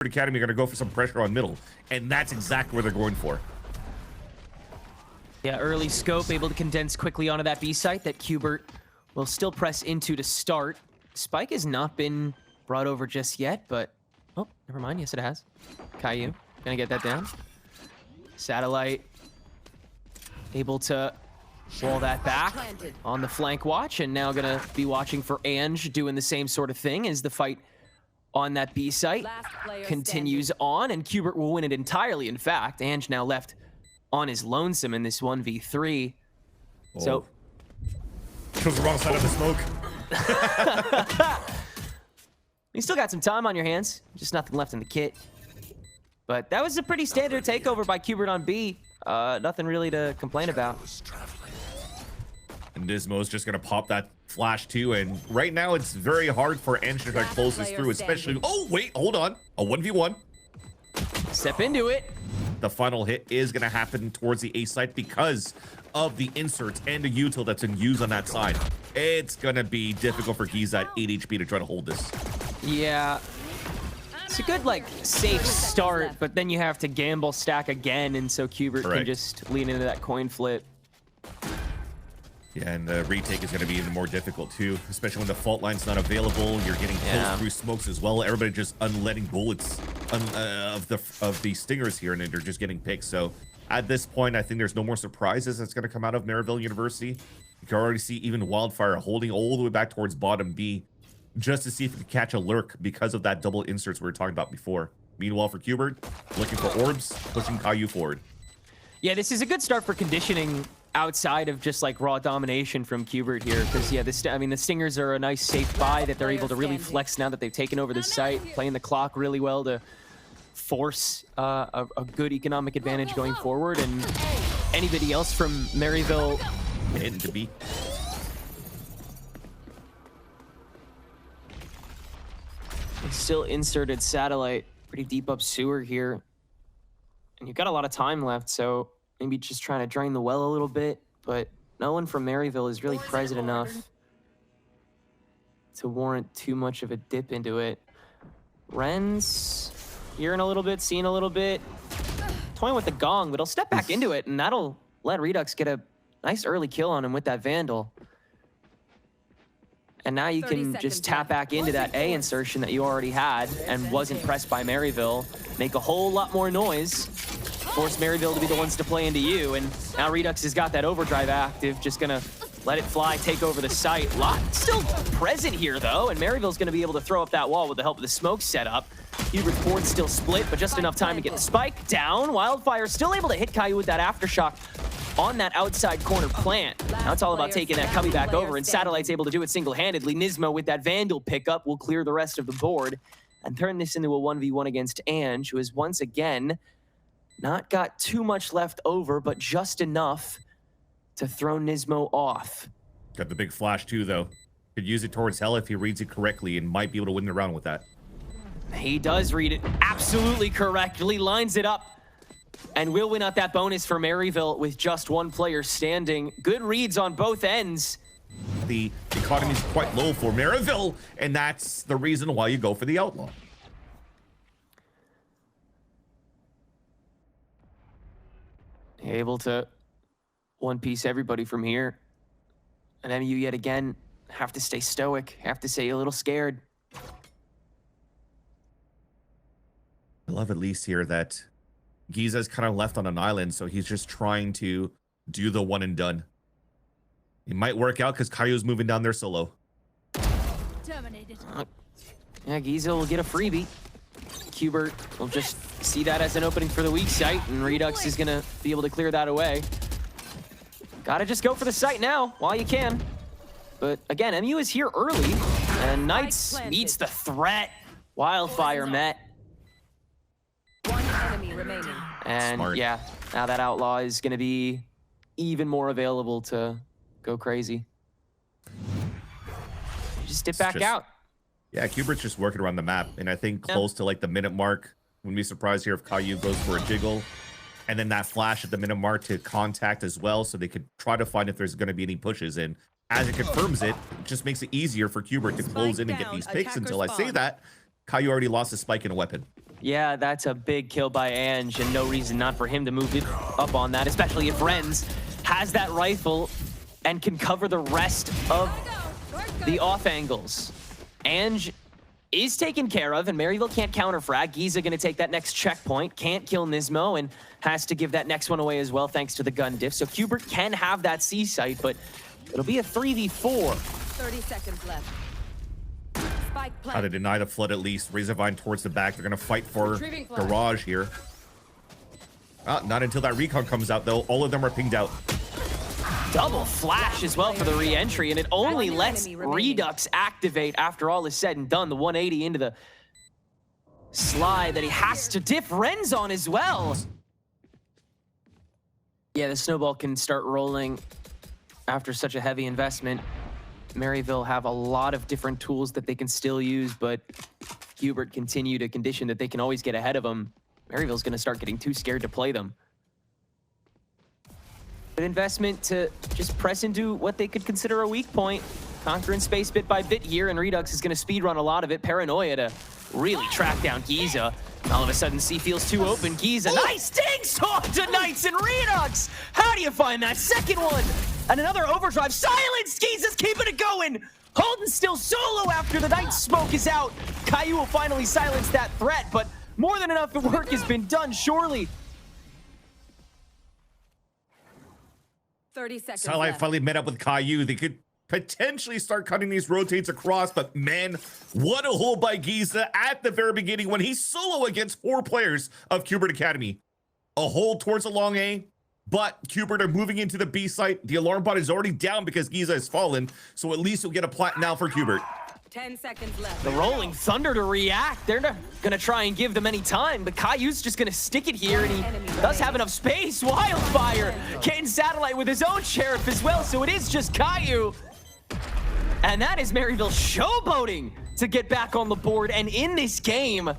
Academy are going to go for some pressure on middle, and that's exactly what they're going for. Yeah, early scope, able to condense quickly onto that B site that Cubert will still press into to start. Spike has not been brought over just yet, but... Oh, never mind. Yes, it has. Caillou, gonna get that down. Satellite able to wall that back on the flank watch, and now gonna be watching for Ange doing the same sort of thing as the fight on that B site continues on, and Cubert will win it entirely. In fact, Ange now left on his lonesome in this 1v3. Oh. So chose the wrong side of the smoke. You still got some time on your hands, just nothing left in the kit. But that was a pretty standard takeover by Cubert on B. Nothing really to complain about. And Nismo's just gonna pop that flash too, and right now it's very hard for Ange to close this through, especially... Oh, wait, hold on. A 1v1. Step into it. The final hit is gonna happen towards the A site because of the inserts and the util that's been used on that side. It's gonna be difficult for Giza at 8 HP to try to hold this. Yeah. It's a good, like, safe start, but then you have to gamble stack again, and so Cubert can just lean into that coin flip. Yeah, and the retake is going to be even more difficult too, especially when the fault line's not available. You're getting pulled through smokes as well. Everybody just unletting bullets of the stingers here, and they're just getting picked. So at this point, I think there's no more surprises that's going to come out of Maraveville University. You can already see even Wildfire holding all the way back towards bottom B, just to see if it can catch a lurk because of that double inserts we were talking about before. Meanwhile, for Cubert, looking for orbs, pushing Caillou forward. Yeah, this is a good start for conditioning outside of just like raw domination from Cubert here, because I mean the Stingers are a nice safe buy that they're able to really flex now that they've taken over the site, playing the clock really well to force a good economic advantage going forward. And anybody else from Maryville into B. Still inserted satellite pretty deep up sewer here, and you've got a lot of time left, so maybe just trying to drain the well a little bit, but no one from Maryville is really present enough to warrant too much of a dip into it. Ren's hearing a little bit, seeing a little bit, toying with the gong, but he'll step back into it, and that'll let reduxx get a nice early kill on him with that Vandal. And now you can just tap back into that A insertion that you already had and wasn't pressed by Maryville, make a whole lot more noise, force Maryville to be the ones to play into you, and now reduxx has got that overdrive active, just gonna let it fly, take over the site. Lot still present here though, and Maryville's gonna be able to throw up that wall with the help of the smoke setup. Cubert's board still split, but just enough time to get the spike down. Wildfire still able to hit Caillou with that aftershock on that outside corner plant. Now it's all about taking that cubby back over, and Satellite's able to do it single-handedly. Nismo with that Vandal pickup will clear the rest of the board and turn this into a 1v1 against Ange, who has once again not got too much left over, but just enough to throw Nismo off. Got the big flash too, though. Could use it towards Hell if he reads it correctly and might be able to win the round with that. He does read it absolutely correctly, lines it up, and will win out that bonus for Maryville with just one player standing. Good reads on both ends. The economy is quite low for Maraveville, and that's the reason why you go for the Outlaw. Able to one-piece everybody from here. And MU yet again have to stay stoic, have to stay a little scared. I love at least here that Giza's kind of left on an island, so he's just trying to do the one and done. It might work out because Caillou's moving down there solo. Terminated. Yeah, Giza will get a freebie. Cubert will just see that as an opening for the weak site, and reduxx is gonna be able to clear that away. Gotta just go for the site now while you can. But again, MU is here early, and Knights meets the threat. Wildfire met. One enemy remaining. And Smart. Yeah, now that Outlaw is gonna be even more available to go crazy. Just dip back out. Yeah, Cubert's just working around the map, and I think close to like the minute mark, wouldn't be surprised here if Caillou goes for a jiggle, and then that flash at the minute mark to contact as well, so they could try to find if there's going to be any pushes. And as it confirms it, it just makes it easier for Cubert to close in and get these picks. Until I say that, Caillou already lost his spike and a weapon. Yeah, that's a big kill by Ange, and no reason not for him to move it up on that, especially if Renz has that rifle and can cover the rest of the off angles. Ange is taken care of, and Maryville can't counter frag. Giza gonna take that next checkpoint, can't kill Nismo, and has to give that next one away as well thanks to the gun diff. So Cubert can have that C site, but it'll be a 3v4. 30 seconds left. Spike How plant. to deny the flood at least. Razorvine towards the back. They're going to fight for Retrieving flag. garage here. Not until that recon comes out, though. All of them are pinged out. Double flash as well for the re-entry, and it only One lets enemy remaining. reduxx activate after all is said and done. The 180 into the slide that he has to diff Renz on as well. Yeah, the snowball can start rolling after such a heavy investment. Maryville have a lot of different tools that they can still use, but Cubert continue to condition that they can always get ahead of them. Maryville's going to start getting too scared to play them. Good investment to just press into what they could consider a weak point. Conquering space bit by bit here, and reduxx is going to speedrun a lot of it. Paranoia to really track down Giza. All of a sudden, C feels too open. Giza, nice ding swap to Knights and reduxx. How do you find that second one? And another overdrive. Silence! Giza's keeping it going. Holden still solo after the Knight smoke is out. Caillou will finally silence that threat, but more than enough work has been done, surely. 30 seconds Satellite left. finally met up with Caillou. They could potentially start cutting these rotates across, but man, what a hole by Giza at the very beginning when he's solo against 4 players of Cubert Academy. A hole towards the long A, but Cubert are moving into the B site. The alarm bot is already down because Giza has fallen, so at least we'll get a plat now for Cubert. 10 seconds left. The Rolling Thunder to react. They're not gonna try and give them any time, but Caillou's just gonna stick it here, and he does have enough space. Wildfire getting Satellite with his own sheriff as well, so it is just Caillou. And that is Maryville showboating to get back on the board and in this game.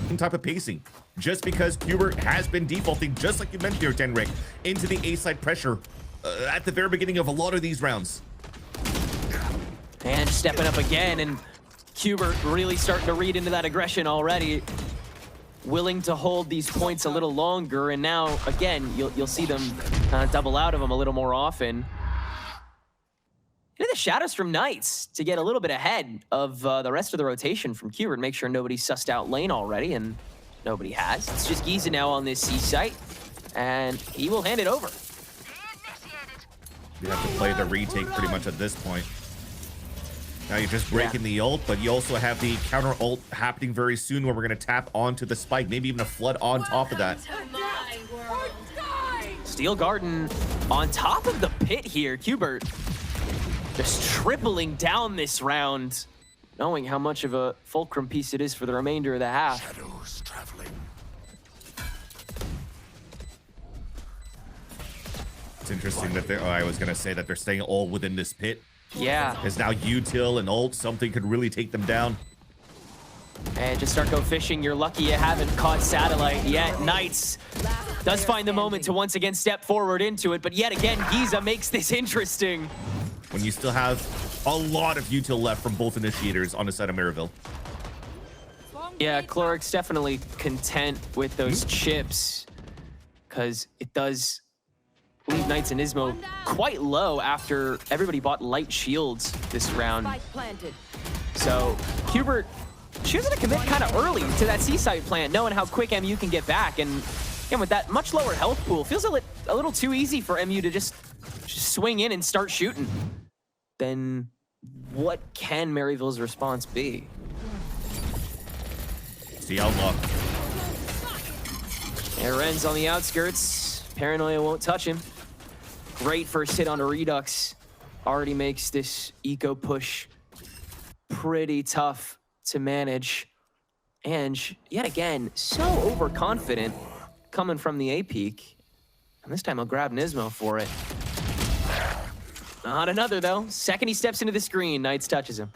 Some type of pacing. Just because Cubert has been defaulting, just like you mentioned here, Tenric, into the A side pressure at the very beginning of a lot of these rounds. And stepping up again, and Cubert really starting to read into that aggression already. Willing to hold these points a little longer, and now, again, you'll see them double out of them a little more often. Into the shadows from Knights to get a little bit ahead of the rest of the rotation from Cubert. Make sure nobody's sussed out lane already, and nobody has. It's just Giza now on this C site, and he will hand it over. You have to play the retake pretty much at this point. Now you're just breaking the ult, but you also have the counter ult happening very soon where we're going to tap onto the spike, maybe even a flood on top of that. Steel Garden on top of the pit here. Cubert just tripling down this round, knowing how much of a fulcrum piece it is for the remainder of the half. Shadows traveling. It's interesting that they're, I was going to say that they're staying all within this pit. Yeah, Because now util and ult, something could really take them down. and just start go fishing. You're lucky you haven't caught Satellite yet. Knights does find the moment to once again step forward into it, but yet again, Giza makes this interesting. When you still have a lot of util left from both initiators on the side of Maraveville. Yeah, Cloric's definitely content with those chips, because it does leave Knights and Ismo quite low after everybody bought light shields this round. Spike planted. So Cubert choosing to commit kind of early to that seaside plant, knowing how quick MU can get back, and again, with that much lower health pool, feels a little too easy for MU to just swing in and start shooting. Then what can Maryville's response be? It's the outlaw. Ren's on the outskirts. Paranoia won't touch him. Great first hit on a reduxx. Already makes this eco push pretty tough to manage. And yet again, so overconfident coming from the A peak. And this time he'll grab Nismo for it. Not another though. Second he steps into the screen, Knights touches him.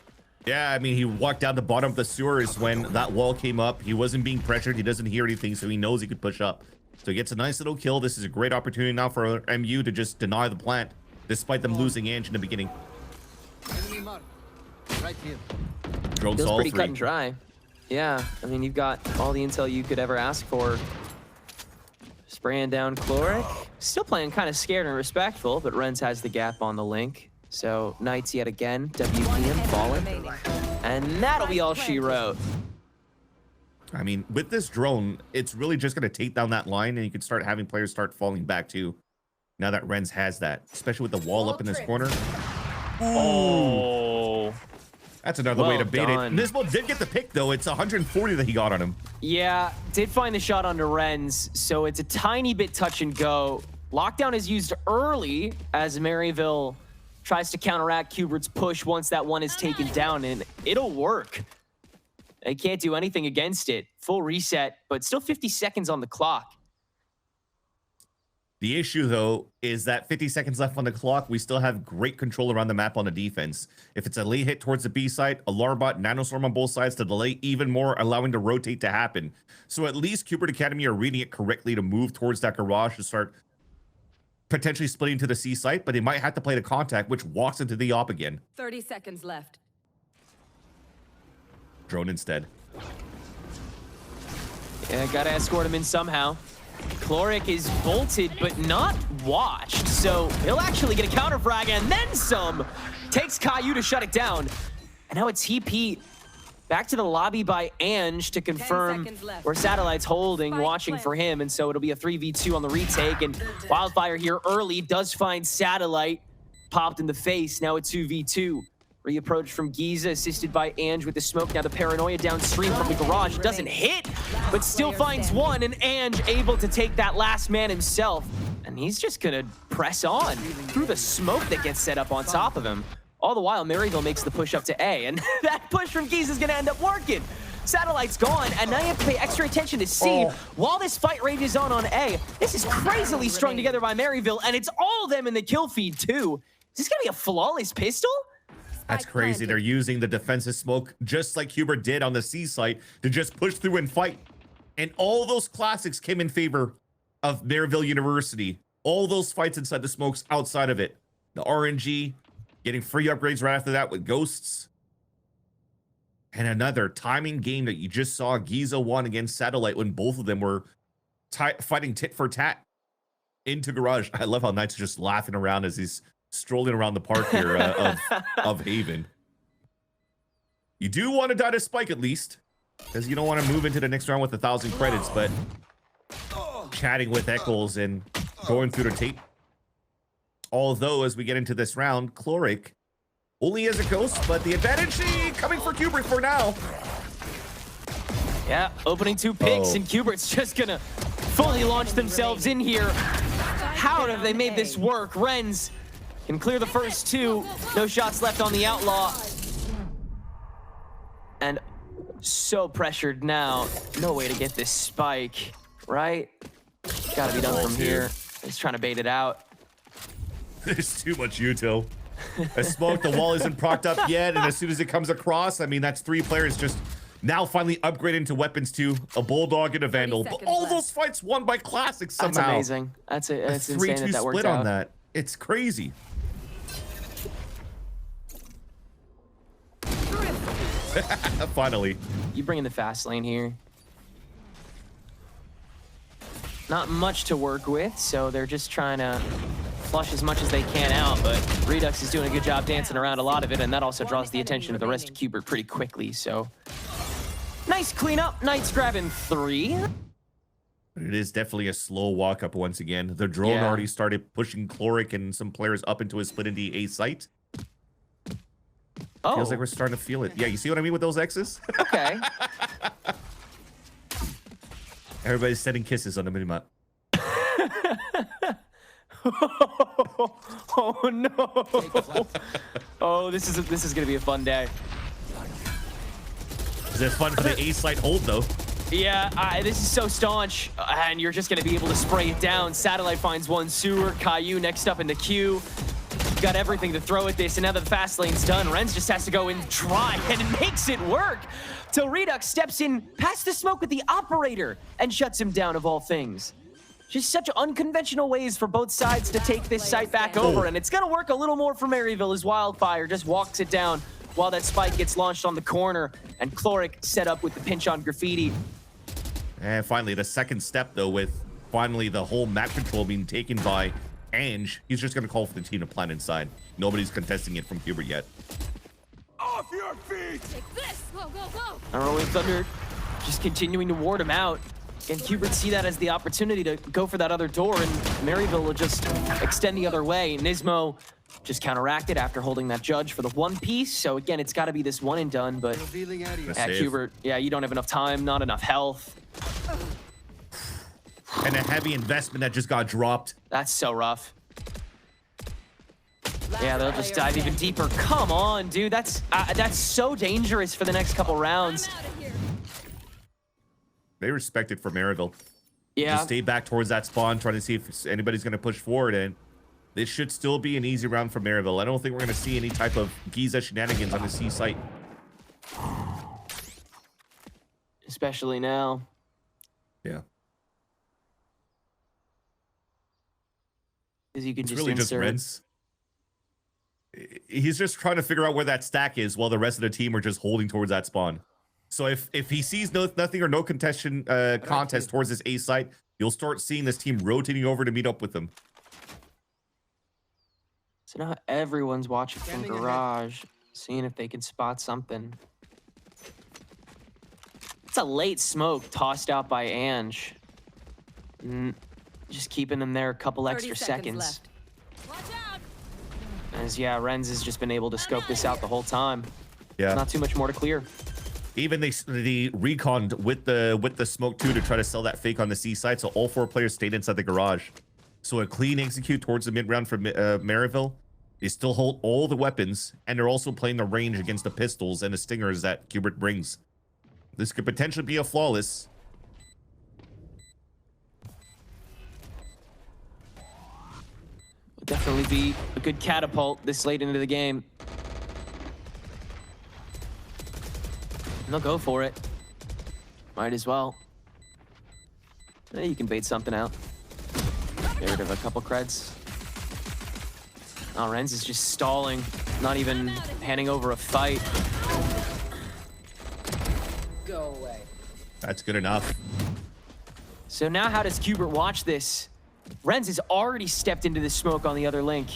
Yeah, I mean, he walked down the bottom of the sewers when that wall came up. He wasn't being pressured. He doesn't hear anything, so he knows he could push up. So he gets a nice little kill. This is a great opportunity now for MU to just deny the plant, despite them losing Ange in the beginning. Enemy mark. Right here. Drones Feels all pretty three. cut and dry. Yeah, I mean, you've got all the intel you could ever ask for. Spraying down Chloric. Still playing kind of scared and respectful, but Renz has the gap on the link. So Knights yet again, WPM falling. And that'll be all she wrote. I mean, with this drone, it's really just going to take down that line, and you can start having players start falling back too. Now that Renz has that, especially with the wall up in this corner. Oh. That's another way to bait it. Nismo did get the pick, though. It's 140 that he got on him. Yeah, did find the shot onto Renz, so it's a tiny bit touch and go. Lockdown is used early as Maryville tries to counteract Cubert's push once that one is taken down, and it'll work. They can't do anything against it. Full reset, but still 50 seconds on the clock. The issue, though, is that 50 seconds left on the clock, we still have great control around the map on the defense. If it's a late hit towards the B side, Alarm Bot, Nanostorm on both sides to delay even more, allowing the rotate to happen. So at least Cubert Academy are reading it correctly to move towards that garage to start potentially splitting to the C site, but they might have to play the contact, which walks into the op again. 30 seconds left. Drone instead. Yeah, gotta escort him in somehow. Chloric is bolted, but not watched, so he'll actually get a counter frag and then some. Takes Caillou to shut it down. And now a TP back to the lobby by Ange to confirm where Satellite's holding, watching for him, and so it'll be a 3v2 on the retake, and Wildfire here early does find Satellite, popped in the face, now a 2v2. Reapproach from Giza, assisted by Ange with the smoke. Now the paranoia downstream from the garage doesn't hit, but still finds one, and Ange able to take that last man himself. And he's just gonna press on through the smoke that gets set up on top of him. All the while, Maryville makes the push up to A, and that push from Giza is gonna end up working. Satellite's gone, and now you have to pay extra attention to C while this fight rages on A. This is crazily strung together by Maryville, and it's all of them in the kill feed too. Is this gonna be a flawless pistol? That's crazy. They're using the defensive smoke just like Cubert did on the C site to just push through and fight. And all those classics came in favor of Maryville University. All those fights inside the smokes outside of it. The RNG, getting free upgrades right after that with ghosts. And another timing game that you just saw Giza won against Satellite when both of them were fighting tit for tat into garage. I love how Knight's just laughing around as he's strolling around the park here of Haven. You do want to die to Spike at least, because you don't want to move into the next round with 1,000 credits, but chatting with Eccles and going through the tape. Although, as we get into this round, Chloric only as a ghost, but the advantage coming for Cubert for now. Yeah, opening 2 picks, and Cubert's just gonna fully launch themselves in here. How have they made this work? Renz can clear the first 2. No shots left on the Outlaw. And so pressured now. No way to get this spike, right? Gotta be done from here. He's trying to bait it out. There's too much util. I smoke, the wall isn't procced up yet, and as soon as it comes across, I mean, that's 3 players just now finally upgrading to weapons too. A Bulldog and a Vandal. But all those fights won by classics somehow. That's amazing. That's insane that worked split out. on that. It's crazy. Finally. You bring in the fast lane here. Not much to work with, so they're just trying to flush as much as they can out, but reduxx is doing a good job dancing around a lot of it, and that also draws the attention of the rest of Cubert pretty quickly, so. Nice cleanup. Knight's grabbing 3. It is definitely a slow walk up once again. The drone already started pushing Chloric and some players up into a split in the A site. Oh. Feels like we're starting to feel it. Yeah, you see what I mean with those X's? Okay. Everybody's sending kisses on the minimap. Oh no. Oh, this is gonna be a fun day. Is it fun for the A site hold though? Yeah, this is so staunch, and you're just gonna be able to spray it down. Satellite finds one sewer. Caillou next up in the queue. Got everything to throw at this, and now that the fast lane's done, Renz just has to go and try, and it makes it work. Till reduxx steps in past the smoke with the operator and shuts him down of all things. Just such unconventional ways for both sides to take this site back over, and it's gonna work a little more for Maryville as Wildfire just walks it down while that spike gets launched on the corner, and Cloric set up with the pinch on Graffiti. And finally, the second step, though, with finally the whole map control being taken by Ange, he's just going to call for the team to plant inside. Nobody's contesting it from Cubert yet. Off your feet! Take this! Go, go, go! And Rolling Thunder just continuing to ward him out. And Cubert see that as the opportunity to go for that other door, and Maryville will just extend the other way. Nismo just counteracted after holding that judge for the one piece. So again, it's got to be this one and done, but yeah, Cubert, yeah, you don't have enough time, not enough health. And a heavy investment that just got dropped. That's so rough. Yeah, they'll just dive even deeper. Come on, dude. That's so dangerous for the next couple rounds. They respect it for Maryville. Yeah. Just stay back towards that spawn, trying to see if anybody's going to push forward. And this should still be an easy round for Maryville. I don't think we're going to see any type of Giza shenanigans on the C site. Especially now. Yeah. Because you can It's just really insert. just Renz. He's just trying to figure out where that stack is while the rest of the team are just holding towards that spawn. So if he sees nothing or no contest towards this A site, you'll start seeing this team rotating over to meet up with them. So now everyone's watching from garage, seeing if they can spot something. It's a late smoke tossed out by Ange. Just keeping them there a couple 30 extra seconds seconds. left. Watch out! As yeah, Renz has just been able to scope this out the whole time. Yeah. Not too much more to clear. Even they reconned with the smoke too to try to sell that fake on the C side. So all 4 players stayed inside the garage. So a clean execute towards the mid round for Maryville. They still hold all the weapons, and they're also playing the range against the pistols and the stingers that Cubert brings. This could potentially be a flawless. Would definitely be a good catapult this late into the game. And they'll go for it. Might as well. You can bait something out. Get rid of a couple creds. Oh, Renz is just stalling, not even handing over a fight. Go away. That's good enough. So now how does Cubert watch this? Renz has already stepped into the smoke on the other link.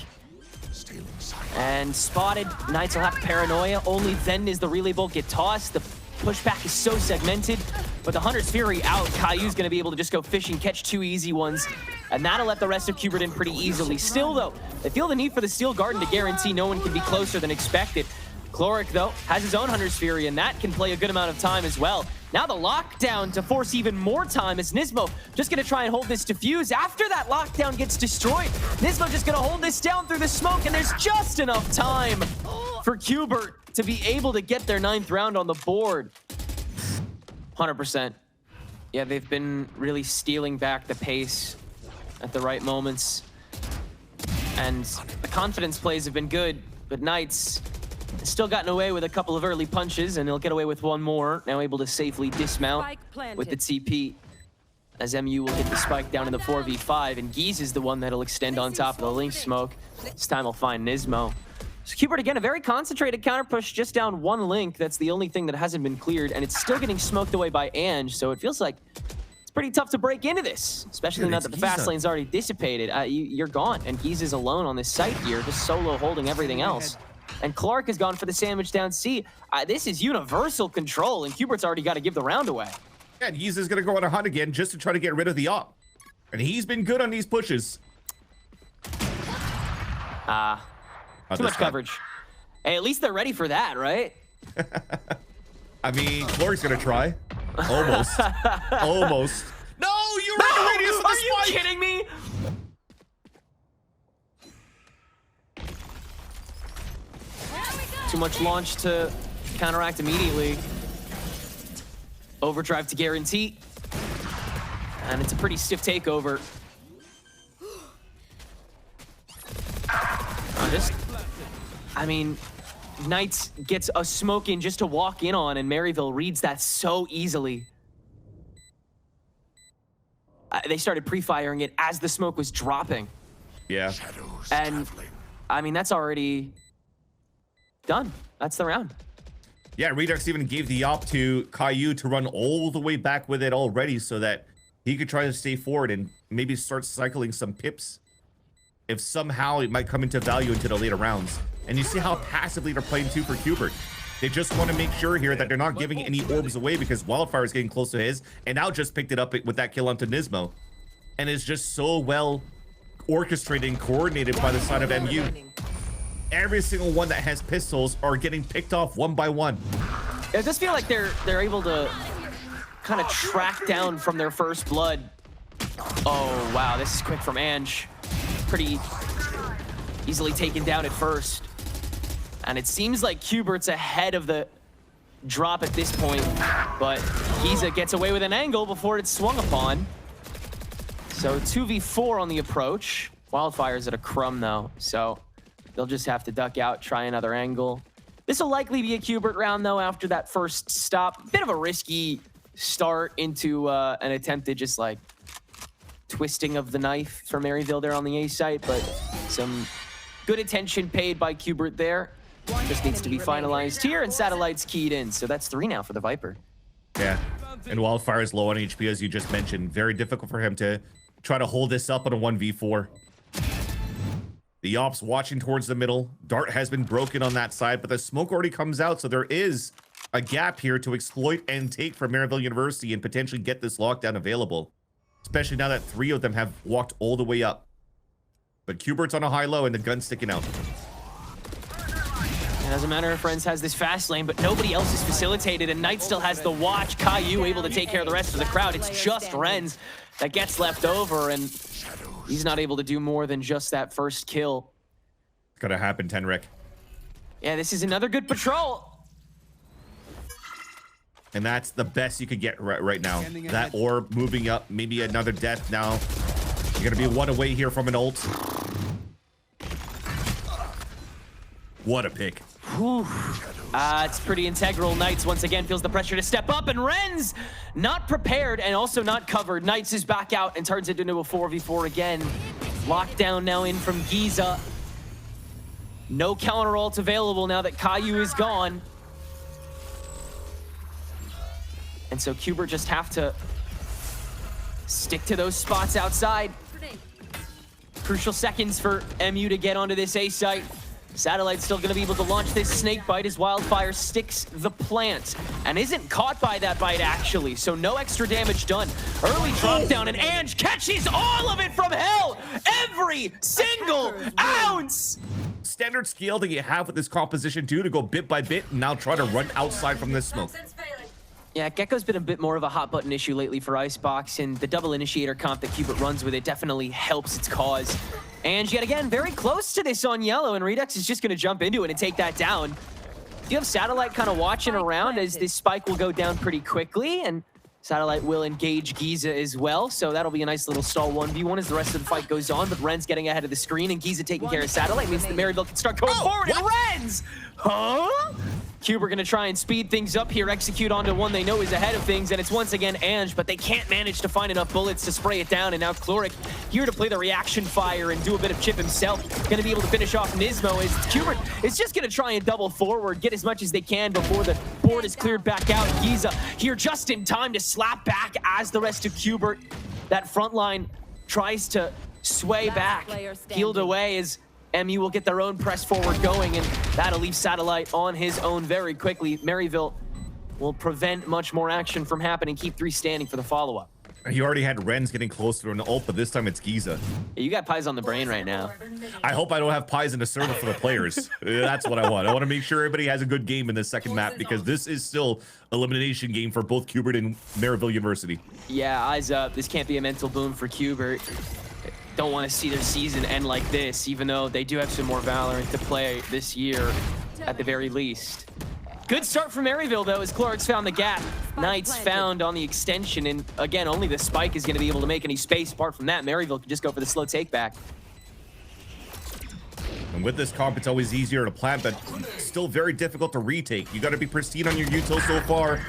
And spotted. Knights will have paranoia. Only then does the relay bolt get tossed. The pushback is so segmented. But the Hunter's Fury out. Caillou's going to be able to just go fishing, catch 2 easy ones. And that'll let the rest of Cubert in pretty easily. Still, though, they feel the need for the Steel Garden to guarantee no one can be closer than expected. Cloric, though, has his own Hunter's Fury, and that can play a good amount of time as well. Now the lockdown to force even more time as Nismo just going to try and hold this defuse. After that lockdown gets destroyed, Nismo just going to hold this down through the smoke, and there's just enough time for Cubert to be able to get their 9th round on the board. 100%. Yeah, they've been really stealing back the pace at the right moments. And the confidence plays have been good, but Knights still gotten away with a couple of early punches, and he'll get away with one more. Now able to safely dismount Spike planted. with the TP. As MU will get the spike down in the 4v5, and Gies is the one that'll extend on top of the link smoke. This time he'll find Nismo. So Cubert, again, a very concentrated counter push just down 1 link. That's the only thing that hasn't been cleared, and it's still getting smoked away by Ange, so it feels like it's pretty tough to break into this, especially now that the fast lane's already dissipated. You're gone, and Gies is alone on this site here, just solo holding everything else. And Clark has gone for the sandwich down C. This is universal control, and Cubert's already got to give the round away. Yeah, and he's going to go on a hunt again just to try to get rid of the op. And he's been good on these pushes. Too much coverage. Hey, at least they're ready for that, right? I mean, Clark's going to try. Almost. Almost. No, you ran the radius of the Are you spike! kidding me? Too much launch to counteract immediately. Overdrive to guarantee. And it's a pretty stiff takeover. I mean, Knights gets a smoke in just to walk in on, and Maryville reads that so easily. They started pre-firing it as the smoke was dropping. Yeah. And, I mean, that's already done. That's the round. Yeah, reduxx even gave the op to Caillou to run all the way back with it already so that he could try to stay forward and maybe start cycling some pips if somehow it might come into value into the later rounds. And you see how passively they're playing too for Cubert. They just want to make sure here that they're not giving any orbs away because Wildfire is getting close to his, and now just picked it up with that kill onto Nismo. And it's just so well orchestrated and coordinated by the side of MU. Every single one that has pistols are getting picked off one by one. It does feel like they're able to kind of track down from their first blood. Oh, wow, this is quick from Ange. Pretty easily taken down at first. And it seems like Cubert's ahead of the drop at this point, but Giza gets away with an angle before it's swung upon. So 2v4 on the approach. Wildfire's at a crumb though, so they'll just have to duck out, try another angle. This will likely be a Cubert round though after that first stop. Bit of a risky start into an attempted just like twisting of the knife for Maryville there on the A site, but some good attention paid by Cubert there. Just needs to be finalized here, and Satellite's keyed in. So that's 3 now for the Viper. Yeah, and Wildfire is low on HP, as you just mentioned. Very difficult for him to try to hold this up on a 1v4. The ops watching towards the middle. Dart has been broken on that side, but the smoke already comes out, so there is a gap here to exploit and take from Maryville University and potentially get this lockdown available. Especially now that 3 of them have walked all the way up. But Cubert's on a high-low and the gun's sticking out. It doesn't matter if Renz has this fast lane, but nobody else is facilitated, and Knight still has the watch. Caillou able to take care of the rest of the crowd. It's just Renz that gets left over, and he's not able to do more than just that first kill. It's gonna happen, Tenric. Yeah, this is another good patrol. And that's the best you could get right now. That orb moving up, maybe another death now. You're gonna be 1 away here from an ult. What a pick. It's pretty integral. Knights once again feels the pressure to step up, and Renz not prepared and also not covered. Knights is back out and turns it into a 4v4 again. Lockdown now in from Giza. No counter ult available now that Caillou is gone. And so Cubert just have to stick to those spots outside. Crucial seconds for MU to get onto this A site. Satellite's still going to be able to launch this snake bite as Wildfire sticks the plant and isn't caught by that bite actually, so no extra damage done. Early drop down, and Ange catches all of it from hell, every single ounce. Standard skill that you have with this composition too, to go bit by bit and now try to run outside from this smoke. Yeah, Gecko's been a bit more of a hot button issue lately for Icebox, and the double initiator comp that Cubert runs with it definitely helps its cause. And yet again, very close to this on yellow, and reduxx is just going to jump into it and take that down. You have Satellite kind of watching around as this spike will go down pretty quickly, and Satellite will engage Giza as well, so that'll be a nice little stall 1v1 as the rest of the fight goes on, but Renz getting ahead of the screen, and Giza taking care of Satellite means that Maryville can start going forward, and Renz! Huh? Cubert gonna try and speed things up here, execute onto one they know is ahead of things, and it's once again Ange, but they can't manage to find enough bullets to spray it down, and now Cloric here to play the reaction fire and do a bit of chip himself. Gonna be able to finish off Nismo as Cubert is just gonna try and double forward, get as much as they can before the board is cleared back out. Giza here just in time to slap back as the rest of Cubert. That front line tries to sway back, healed away as MU will get their own press forward going, and that'll leave Satellite on his own very quickly. Maryville will prevent much more action from happening, keep 3 standing for the follow-up. You already had Renz getting close to an ult, but this time it's Giza. Yeah, you got pies on the brain right now. I hope I don't have pies in the server for the players. That's what I want. I want to make sure everybody has a good game in this second map, because this is still elimination game for both Cubert and Maryville University. Yeah, eyes up. This can't be a mental boom for Cubert. Don't want to see their season end like this, even though they do have some more Valorant to play this year at the very least. Good start from Maryville though, as Clorix found the gap. Knights found on the extension, and again, only the spike is going to be able to make any space. Apart from that, Maryville can just go for the slow take back. And with this comp, it's always easier to plant, but still very difficult to retake. You got to be pristine on your util so far.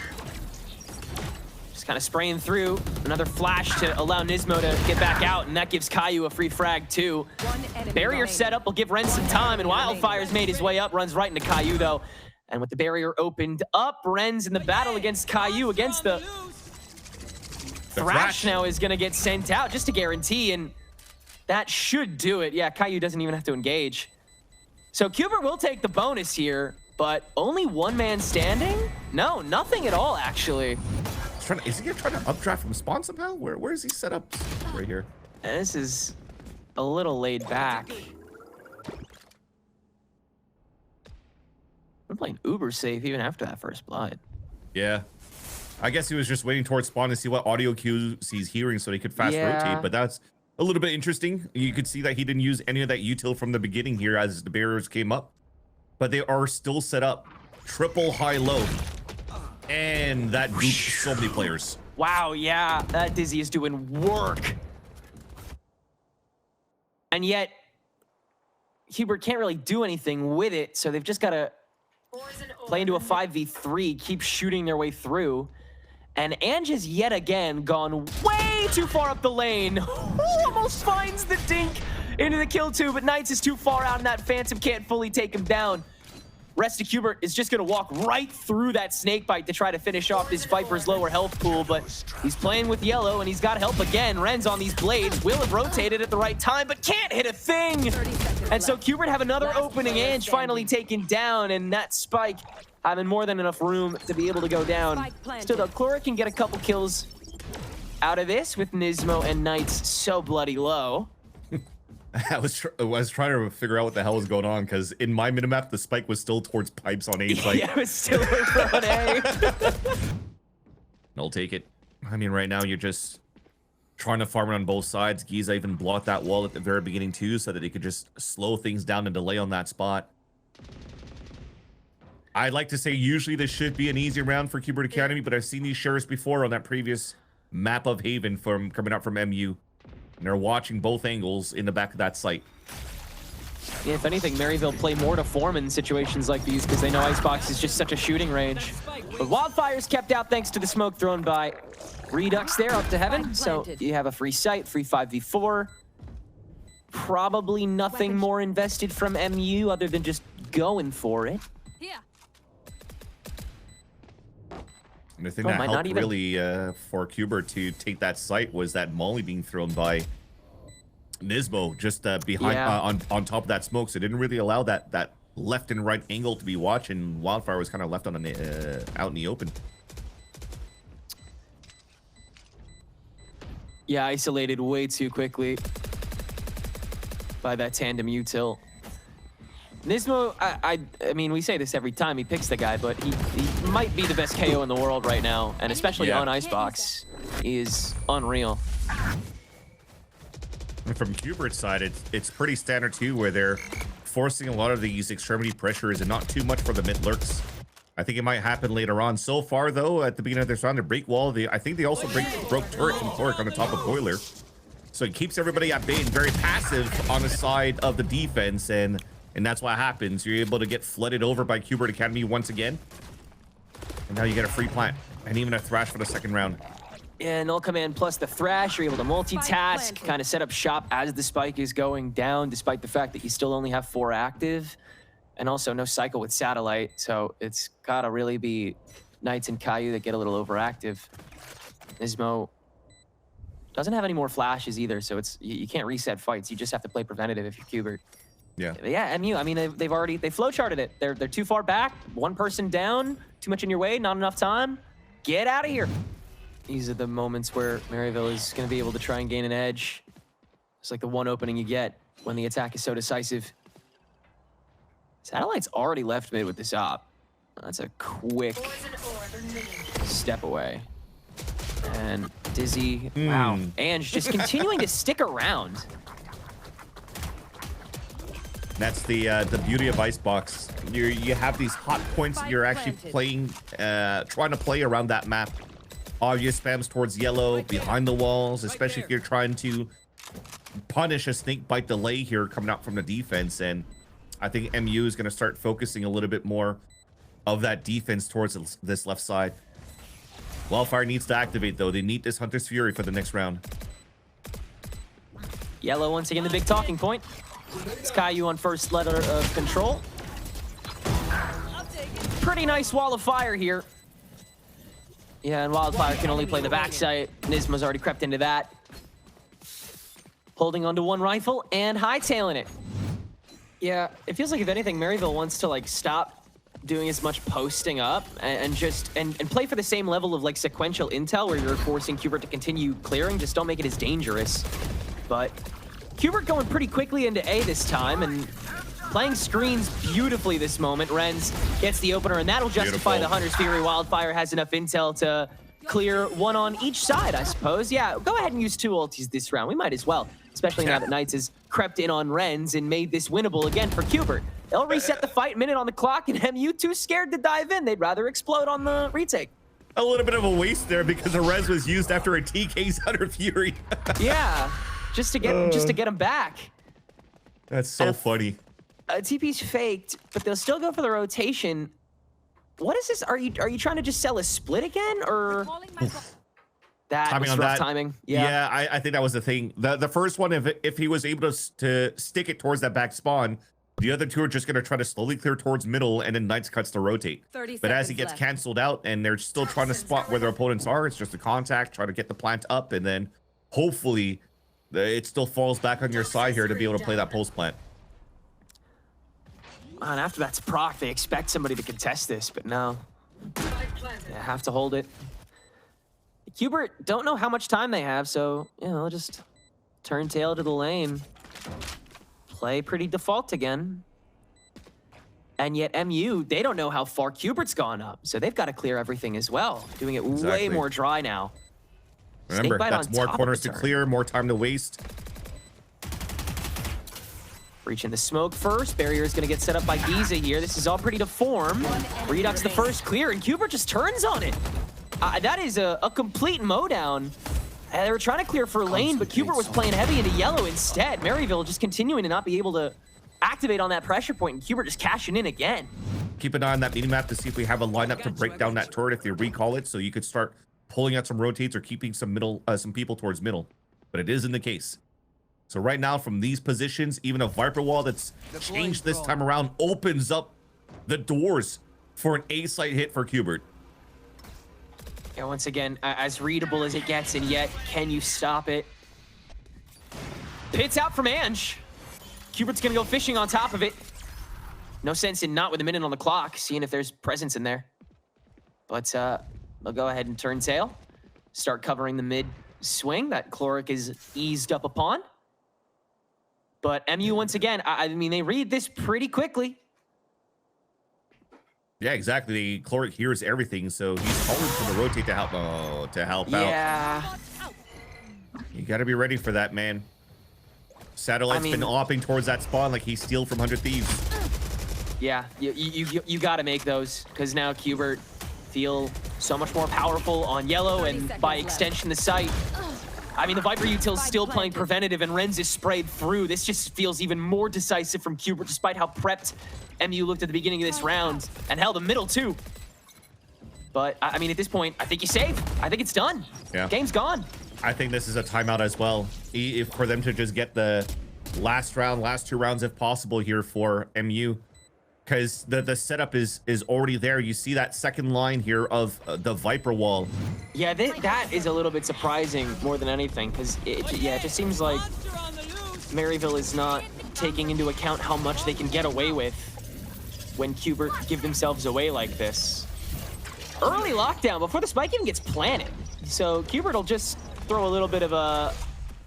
Just kind of spraying through. Another flash to allow Nismo to get back out, and that gives Caillou a free frag too. Barrier setup will give Ren some time, and Wildfire's made his way up, runs right into Caillou though. And with the barrier opened up, Ren's in the battle against Caillou, against the Thrash now is gonna get sent out just to guarantee, and that should do it. Yeah, Caillou doesn't even have to engage. So Cubert will take the bonus here, but only one man standing? No, nothing at all, actually. Is he trying to updraft from spawn somehow? Where is he set up? Right here. And this is a little laid back. We're playing uber safe even after that first blood. Yeah. I guess he was just waiting towards spawn to see what audio cues he's hearing so he could fast rotate, but that's a little bit interesting. You could see that he didn't use any of that util from the beginning here as the barriers came up, but they are still set up. Triple high-low. And that duped so many players. Wow, yeah, that Dizzy is doing work. And yet, Cubert can't really do anything with it, so they've just got to play into a 5v3, keep shooting their way through. And Ange has yet again gone way too far up the lane. Almost finds the dink into the kill too, but Knights is too far out and that Phantom can't fully take him down. Rest of Cubert is just gonna walk right through that snakebite to try to finish off this Viper's lower health pool, but he's playing with yellow and he's got help again. Ren's on these blades, will have rotated at the right time, but can't hit a thing. And so Cubert have another opening, Ange finally taken down, and that Spike having more than enough room to be able to go down. Still though, Chlora can get a couple kills out of this with Nismo and Knights so bloody low. I was trying to figure out what the hell was going on, because in my minimap, the spike was still towards pipes on A. Like, yeah, it was still over on A. I'll take it. I mean, right now, you're just trying to farm it on both sides. Giza even blocked that wall at the very beginning, too, so that he could just slow things down and delay on that spot. I'd like to say usually this should be an easy round for Cubert Academy, but I've seen these shares before on that previous map of Haven from coming out from MU. And they're watching both angles in the back of that site. Yeah, if anything, Maryville play more to form in situations like these because they know Icebox is just such a shooting range. But Wildfire's kept out thanks to the smoke thrown by reduxx there up to heaven. So you have a free site, free 5v4. Probably nothing more invested from MU other than just going for it. Yeah. And the thing that helped really for Cubert to take that site was that molly being thrown by Nismo just behind on top of that smoke. So it didn't really allow that left and right angle to be watched, and Wildfire was kind of left on out in the open. Yeah, isolated way too quickly by that tandem util. Nismo, I mean, we say this every time he picks the guy, but he might be the best KO in the world right now, and especially on Icebox, he is unreal. And from Cubert's side, it's pretty standard too, where they're forcing a lot of these extremity pressures and not too much for the mid lurks. I think it might happen later on. So far, though, at the beginning of this round, they break wall. I think they also broke turret from Chloric on the top of Boiler. So it keeps everybody at bay and very passive on the side of the defense, and that's what happens. You're able to get flooded over by Cubert Academy once again. And now you get a free plant and even a thrash for the second round. Yeah, null command plus the thrash, you're able to multitask, kind of set up shop as the spike is going down, despite the fact that you still only have 4 active. And also no cycle with satellite, so it's gotta really be Knights and Caillou that get a little overactive. Nismo doesn't have any more flashes either, so it's you can't reset fights. You just have to play preventative if you're Cubert. Yeah, MU, I mean, they've flowcharted it. They're too far back, one person down, too much in your way, not enough time. Get out of here. These are the moments where Maryville is going to be able to try and gain an edge. It's like the one opening you get when the attack is so decisive. Satellite's already left mid with this op. That's a quick step away. And Dizzy, wow. Ange just continuing to stick around. That's the beauty of Icebox. You have these hot points that you're actually playing, trying to play around that map. Obvious spams towards yellow, behind the walls, especially if you're trying to punish a snake bite delay here coming out from the defense. And I think MU is going to start focusing a little bit more of that defense towards this left side. Wildfire needs to activate, though. They need this Hunter's Fury for the next round. Yellow, once again, the big talking point. It's Caillou on first letter of control. Pretty nice wall of fire here. Yeah, and Wildfire can only play the backside. Nisma's already crept into that. Holding onto one rifle and hightailing it. Yeah, it feels like if anything, Maryville wants to like stop doing as much posting up and just play for the same level of like sequential intel where you're forcing Cubert to continue clearing. Just don't make it as dangerous. But Cubert going pretty quickly into A this time and playing screens beautifully this moment. Renz gets the opener, and that'll justify the Hunter's Fury. Wildfire has enough intel to clear one on each side, I suppose. Yeah, go ahead and use 2 ultis this round. We might as well, especially now that Knights has crept in on Renz and made this winnable again for Cubert. They'll reset the fight, minute on the clock, and MU too scared to dive in. They'd rather explode on the retake. A little bit of a waste there because the res was used after a TK's Hunter Fury. Yeah, just to get him back. That's so funny. TP's faked, but they'll still go for the rotation. What is this? Are you trying to just sell a split again, or that timing was on rough that timing? Yeah, I think that was the thing. The first one, if he was able to stick it towards that back spawn, the other two are just gonna try to slowly clear towards middle, and then Knights cuts to rotate. But as he gets canceled out, and they're still trying to spot where their opponents are, it's just a contact, try to get the plant up, and then hopefully it still falls back on your side here to be able to play that pulse plant. And after that's proc, they expect somebody to contest this, but no. Yeah, have to hold it. Cubert don't know how much time they have, so, you know, just turn tail to the lane. Play pretty default again. And yet MU, they don't know how far Cubert's gone up, so they've got to clear everything as well. Doing it way more dry now. Remember, that's more corners to clear, more time to waste. Reaching the smoke first. Barrier is going to get set up by Giza here. This is all pretty to form. Reduxx the first clear, and Cubert just turns on it. That is a complete mowdown. They were trying to clear for lane, but Cubert was playing heavy into yellow instead. Maryville just continuing to not be able to activate on that pressure point, and Cubert just cashing in again. Keep an eye on that minimap to see if we have a lineup to break down that turret if they recall it, so you could start pulling out some rotates or keeping some people towards middle. But it isn't the case. So right now, from these positions, even a Viper wall that's changed this time around opens up the doors for an A-site hit for Cubert. Yeah, once again, as readable as it gets, and yet, can you stop it? The hit's out from Ange. Cubert's gonna go fishing on top of it. No sense in not with a minute on the clock, seeing if there's presence in there. But they'll go ahead and turn tail. Start covering the mid swing that Chloric is eased up upon. But MU, once again, I mean, they read this pretty quickly. Yeah, exactly. Chloric hears everything, so he's calling for the rotate to help out. Yeah. You got to be ready for that, man. Satellite's been opping towards that spawn like he's steal from 100 Thieves. Yeah, you got to make those, because now Cubert feel so much more powerful on yellow, and by extension the site. I mean, the Viper util's still playing preventative, and Renz is sprayed through. This just feels even more decisive from Cubert, despite how prepped MU looked at the beginning of this round, and held the middle too. But I mean, at this point, I think you save. I think it's done. Yeah. Game's gone. I think this is a timeout as well. If for them to just get the last 2 rounds if possible here for MU, because the setup is already there. You see that second line here of the Viper wall. Yeah, that is a little bit surprising more than anything, because it just seems like Maryville is not taking into account how much they can get away with when Cubert give themselves away like this. Early lockdown before the spike even gets planted. So Cubert will just throw a little bit of a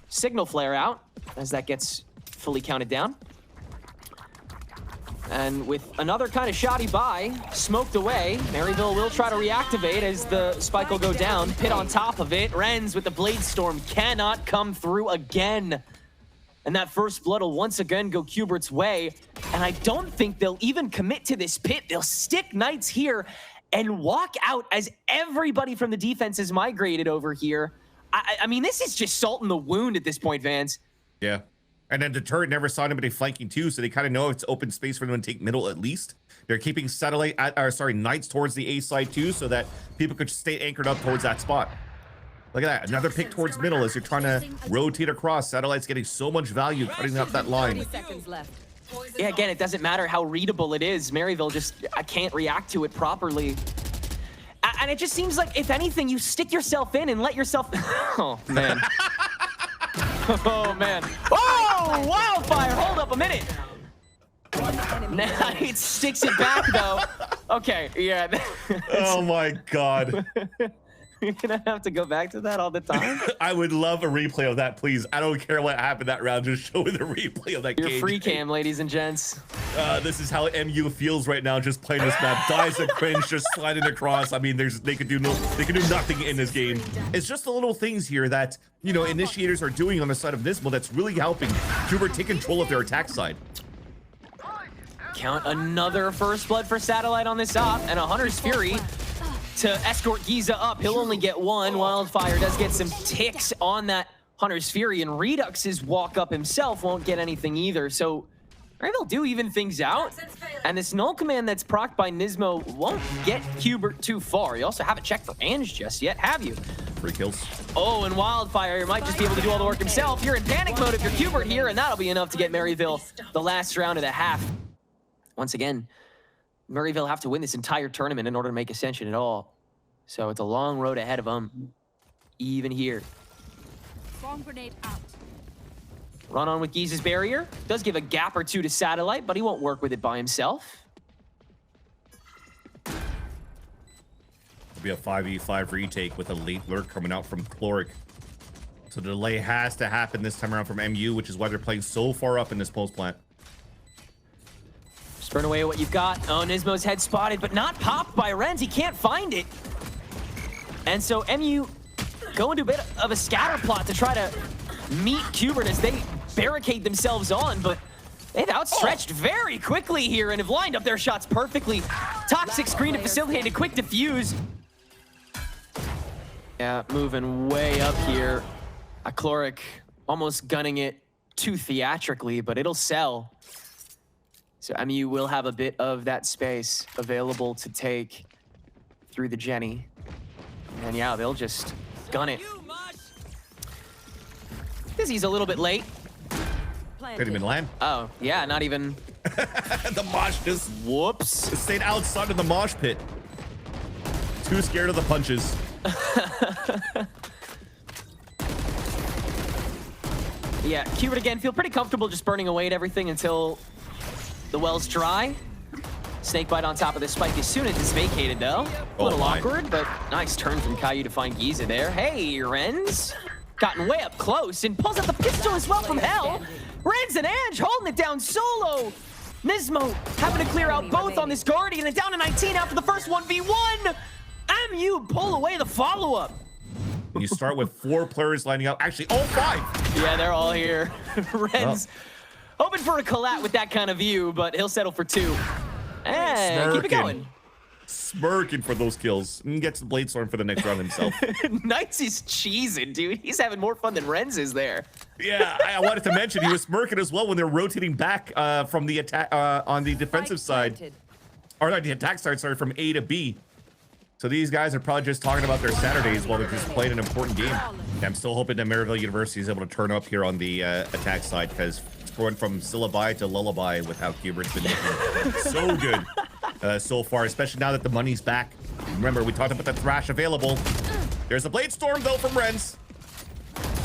signal flare out as that gets fully counted down. And with another kind of shoddy buy, smoked away, Maryville will try to reactivate as the spike will go down. Pit on top of it. Renz with the Blade Storm cannot come through again. And that first blood will once again go Cubert's way. And I don't think they'll even commit to this pit. They'll stick Knights here and walk out as everybody from the defense is migrated over here. I mean, this is just salt in the wound at this point, Vance. Yeah. And then the turret never saw anybody flanking too, so they kind of know it's open space for them to take middle at least. They're keeping satellite Knights towards the A side too, so that people could stay anchored up towards that spot. Look at that, another pick towards middle as you're trying to rotate across. Satellite's getting so much value cutting up that line. 30 seconds left. Yeah, again, it doesn't matter how readable it is. Maryville just, I can't react to it properly. And it just seems like, if anything, you stick yourself in and let yourself... Oh, man. Oh, man. Oh, Wildfire! Hold up a minute. Knight sticks it back, though. Okay, yeah. Oh, my God. You're gonna have to go back to that all the time? I would love a replay of that, please. I don't care what happened that round. Just show me the replay of that game. Your free cam, ladies and gents. This is how MU feels right now, just playing this map. Dies of cringe, just sliding across. I mean, they could do nothing in this game. It's just the little things here that, you know, initiators are doing on the side of Nismo that's really helping Cubert take control of their attack side. Count another first blood for Satellite on this op, and a Hunter's Fury to escort Giza up. He'll only get one. Wildfire does get some ticks on that Hunter's Fury, and reduxx's walk up himself won't get anything either. So Maraveville do even things out, and this null command that's procced by Nismo won't get Cubert too far. You also haven't checked for Ange just yet, have you? 3 kills. Oh, and Wildfire might just be able to do all the work himself. You're in panic mode if you're Cubert here, and that'll be enough to get Maryville the last round of the half. Once again, Maryville have to win this entire tournament in order to make Ascension at all. So it's a long road ahead of them, even here. Bomb grenade out. Run on with Giza's barrier. Does give a gap or two to Satellite, but he won't work with it by himself. It'll be a 5v5 retake with a late lurk coming out from Chloric. So the delay has to happen this time around from MU, which is why they're playing so far up in this post plant. Just burn away what you've got. Oh, Nismo's head spotted, but not popped by Renz. He can't find it. And so MU go into a bit of a scatter plot to try to meet Cubert as they barricade themselves on, but they've outstretched very quickly here and have lined up their shots perfectly. Toxic screen to facilitate a quick defuse. Yeah, moving way up here. A Chloric almost gunning it too theatrically, but it'll sell. So MU will have a bit of that space available to take through the Jenny. And yeah, they'll just gun it. Dizzy's a little bit late. Couldn't even land. Oh, yeah, not even... The mosh just Whoops. stayed outside of the mosh pit. Too scared of the punches. Yeah, Cubert again, feel pretty comfortable just burning away at everything until the well's dry. Snakebite on top of the spike as soon as it's vacated, though. A little awkward, but nice turn from Caillou to find Giza there. Hey, Renz. Gotten way up close and pulls out the pistol as well from hell. Renz and Ange holding it down solo. Nismo having to clear out both on this Guardian and down to 19 after the first 1v1. MU pull away the follow-up. You start with 4 players lining up. Actually, all 5. Yeah, they're all here. Renz hoping for a collat with that kind of view, but he'll settle for 2. Hey, keep it going. Smirking for those kills. And gets the Blade Storm for the next round himself. Knights is cheesing, dude. He's having more fun than Renz is there. Yeah, I wanted to mention he was smirking as well when they're rotating back from the attack on the defensive side. Or not the attack side, sorry, from A to B. So these guys are probably just talking about their Saturdays while they're just playing an important game. And I'm still hoping that Maryville University is able to turn up here on the attack side, because it's going from syllabi to lullaby with how Cubert's been looking so good so far, especially now that the money's back. Remember, we talked about the Thrash available. There's a Blade Storm, though, from Renz.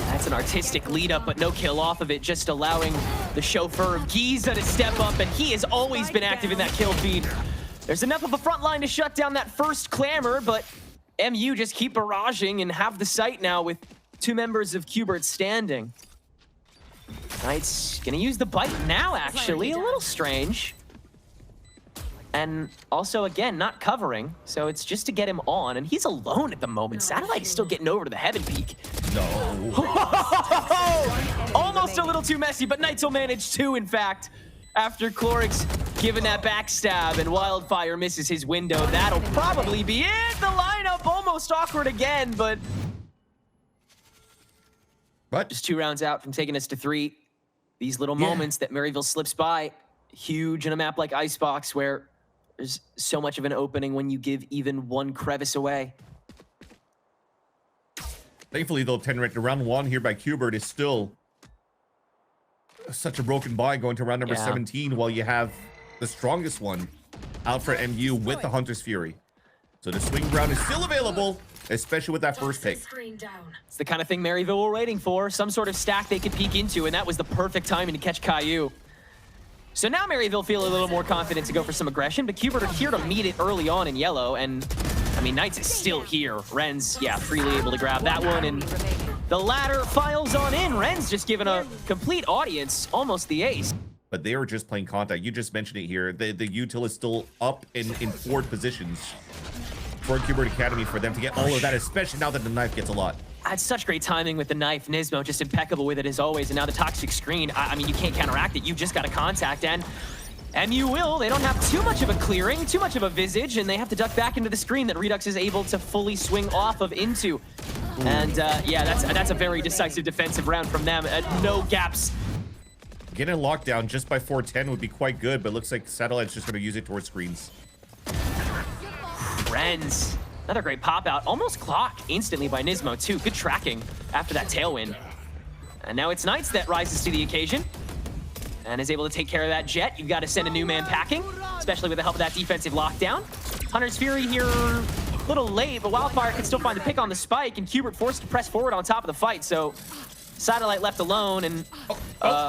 That's an artistic lead up, but no kill off of it, just allowing the chauffeur of Giza to step up, and he has always been active in that kill feed. There's enough of a front line to shut down that first clamor, but MU just keep barraging and have the site now with 2 members of Cubert standing. Knight's gonna use the bite now, actually. A little strange. And also, again, not covering, so it's just to get him on, and he's alone at the moment. Satellite is still getting over to the Heaven Peak. No. Almost a little too messy, but Knights will manage 2, in fact, after Chloric's given that backstab, and Wildfire misses his window. That'll probably be it. The lineup almost awkward again, but What? just 2 rounds out from taking us to 3. these little moments that Maryville slips by, huge in a map like Icebox, where there's so much of an opening when you give even one crevice away. Thankfully, though, 10 right to round 1 here by Cubert is still such a broken buy going to round number 17, while you have the strongest one out for MU with the Hunter's Fury. So the swing round is still available, especially with that first pick. It's the kind of thing Maryville were waiting for, some sort of stack they could peek into, and that was the perfect timing to catch Caillou. So now Maryville feel a little more confident to go for some aggression, but Cubert are here to meet it early on in yellow, and I mean, Knights is still here. Ren's, freely able to grab that one, and the ladder files on in. Ren's just given a complete audience, almost the ace. But they are just playing contact. You just mentioned it here. The util is still up in forward positions for Cubert Academy for them to get all of that, especially now that the knife gets a lot. Had such great timing with the knife. Nismo just impeccable with it as always, and now the toxic screen. I mean, you can't counteract it. You just got to contact, and MU will. They don't have too much of a clearing, too much of a visage, and they have to duck back into the screen that reduxx is able to fully swing off of into. And that's a very decisive defensive round from them. No gaps. Getting a lockdown just by 410 would be quite good, but it looks like Satellite's just going to use it towards screens. Ren's. Another great pop out. Almost clocked instantly by Nismo, too. Good tracking after that tailwind. And now it's Knights that rises to the occasion and is able to take care of that jet. You've got to send a new man packing, especially with the help of that defensive lockdown. Hunter's Fury here a little late, but Wildfire can still find the pick on the spike, and Cubert forced to press forward on top of the fight. So Satellite left alone, and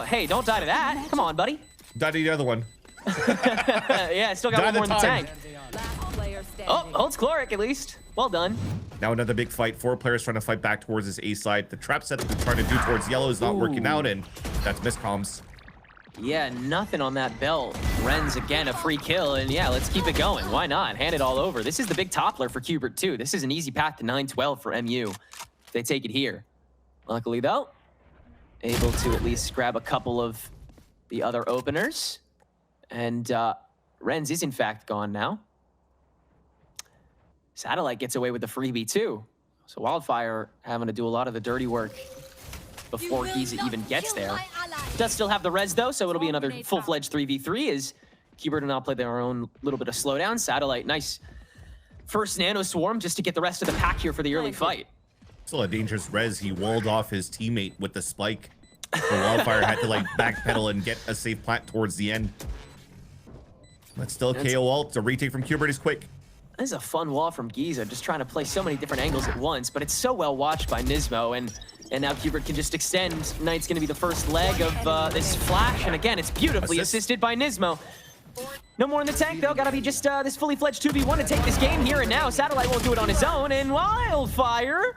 hey, don't die to that. Come on, buddy. Die to the other one. Yeah, still got one more in the tank. Oh, holds Chloric at least. Well done. Now another big fight. 4 players trying to fight back towards his A side. The trap set that they're trying to do towards yellow is not working out, and that's miscomms. Yeah, nothing on that belt. Ren's again a free kill, and yeah, let's keep it going. Why not? Hand it all over. This is the big toppler for Cubert too. This is an easy path to 9-12 for MU. They take it here. Luckily though, able to at least grab a couple of the other openers. And Ren's is in fact gone now. Satellite gets away with the freebie too. So Wildfire having to do a lot of the dirty work before Giza even gets there. Does still have the res though, so it'll be another full-fledged 3v3 as Cubert will now play their own little bit of slowdown. Satellite, nice first nano swarm just to get the rest of the pack here for the early fight. Still a dangerous res. He walled off his teammate with the spike. So Wildfire had to like backpedal and get a safe plant towards the end. But still a KO ult. The retake from Cubert is quick. This is a fun wall from Giza, just trying to play so many different angles at once, but it's so well watched by Nismo, and now Cubert can just extend. Knight's gonna be the first leg of this flash, and again, it's beautifully assisted by Nismo. No more in the tank though, gotta be just this fully fledged 2v1 to take this game here and now. Satellite won't do it on his own, and Wildfire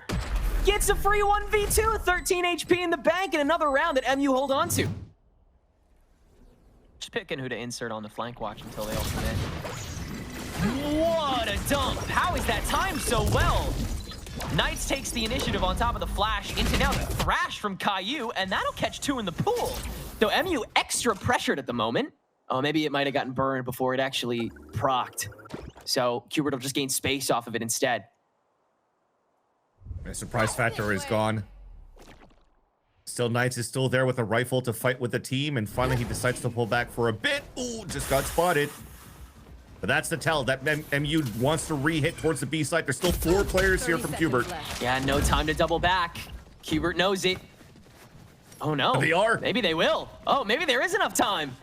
gets a free 1v2, 13 HP in the bank, and another round that MU hold on to. Just picking who to insert on the flank watch until they all come in. What a dump! How is that timed so well? Knights takes the initiative on top of the flash into now the thrash from Caillou, and that'll catch 2 in the pool. So MU extra pressured at the moment. Oh, maybe it might have gotten burned before it actually procced. So Cubert will just gain space off of it instead. The surprise factor is gone. Still, Knights is still there with a rifle to fight with the team, and finally he decides to pull back for a bit. Ooh, just got spotted. But that's the tell that MU wants to re-hit towards the B side. There's still 4 players here from Cubert. Yeah, no time to double back. Cubert knows it. Oh no. They are. Maybe they will. Oh, maybe there is enough time.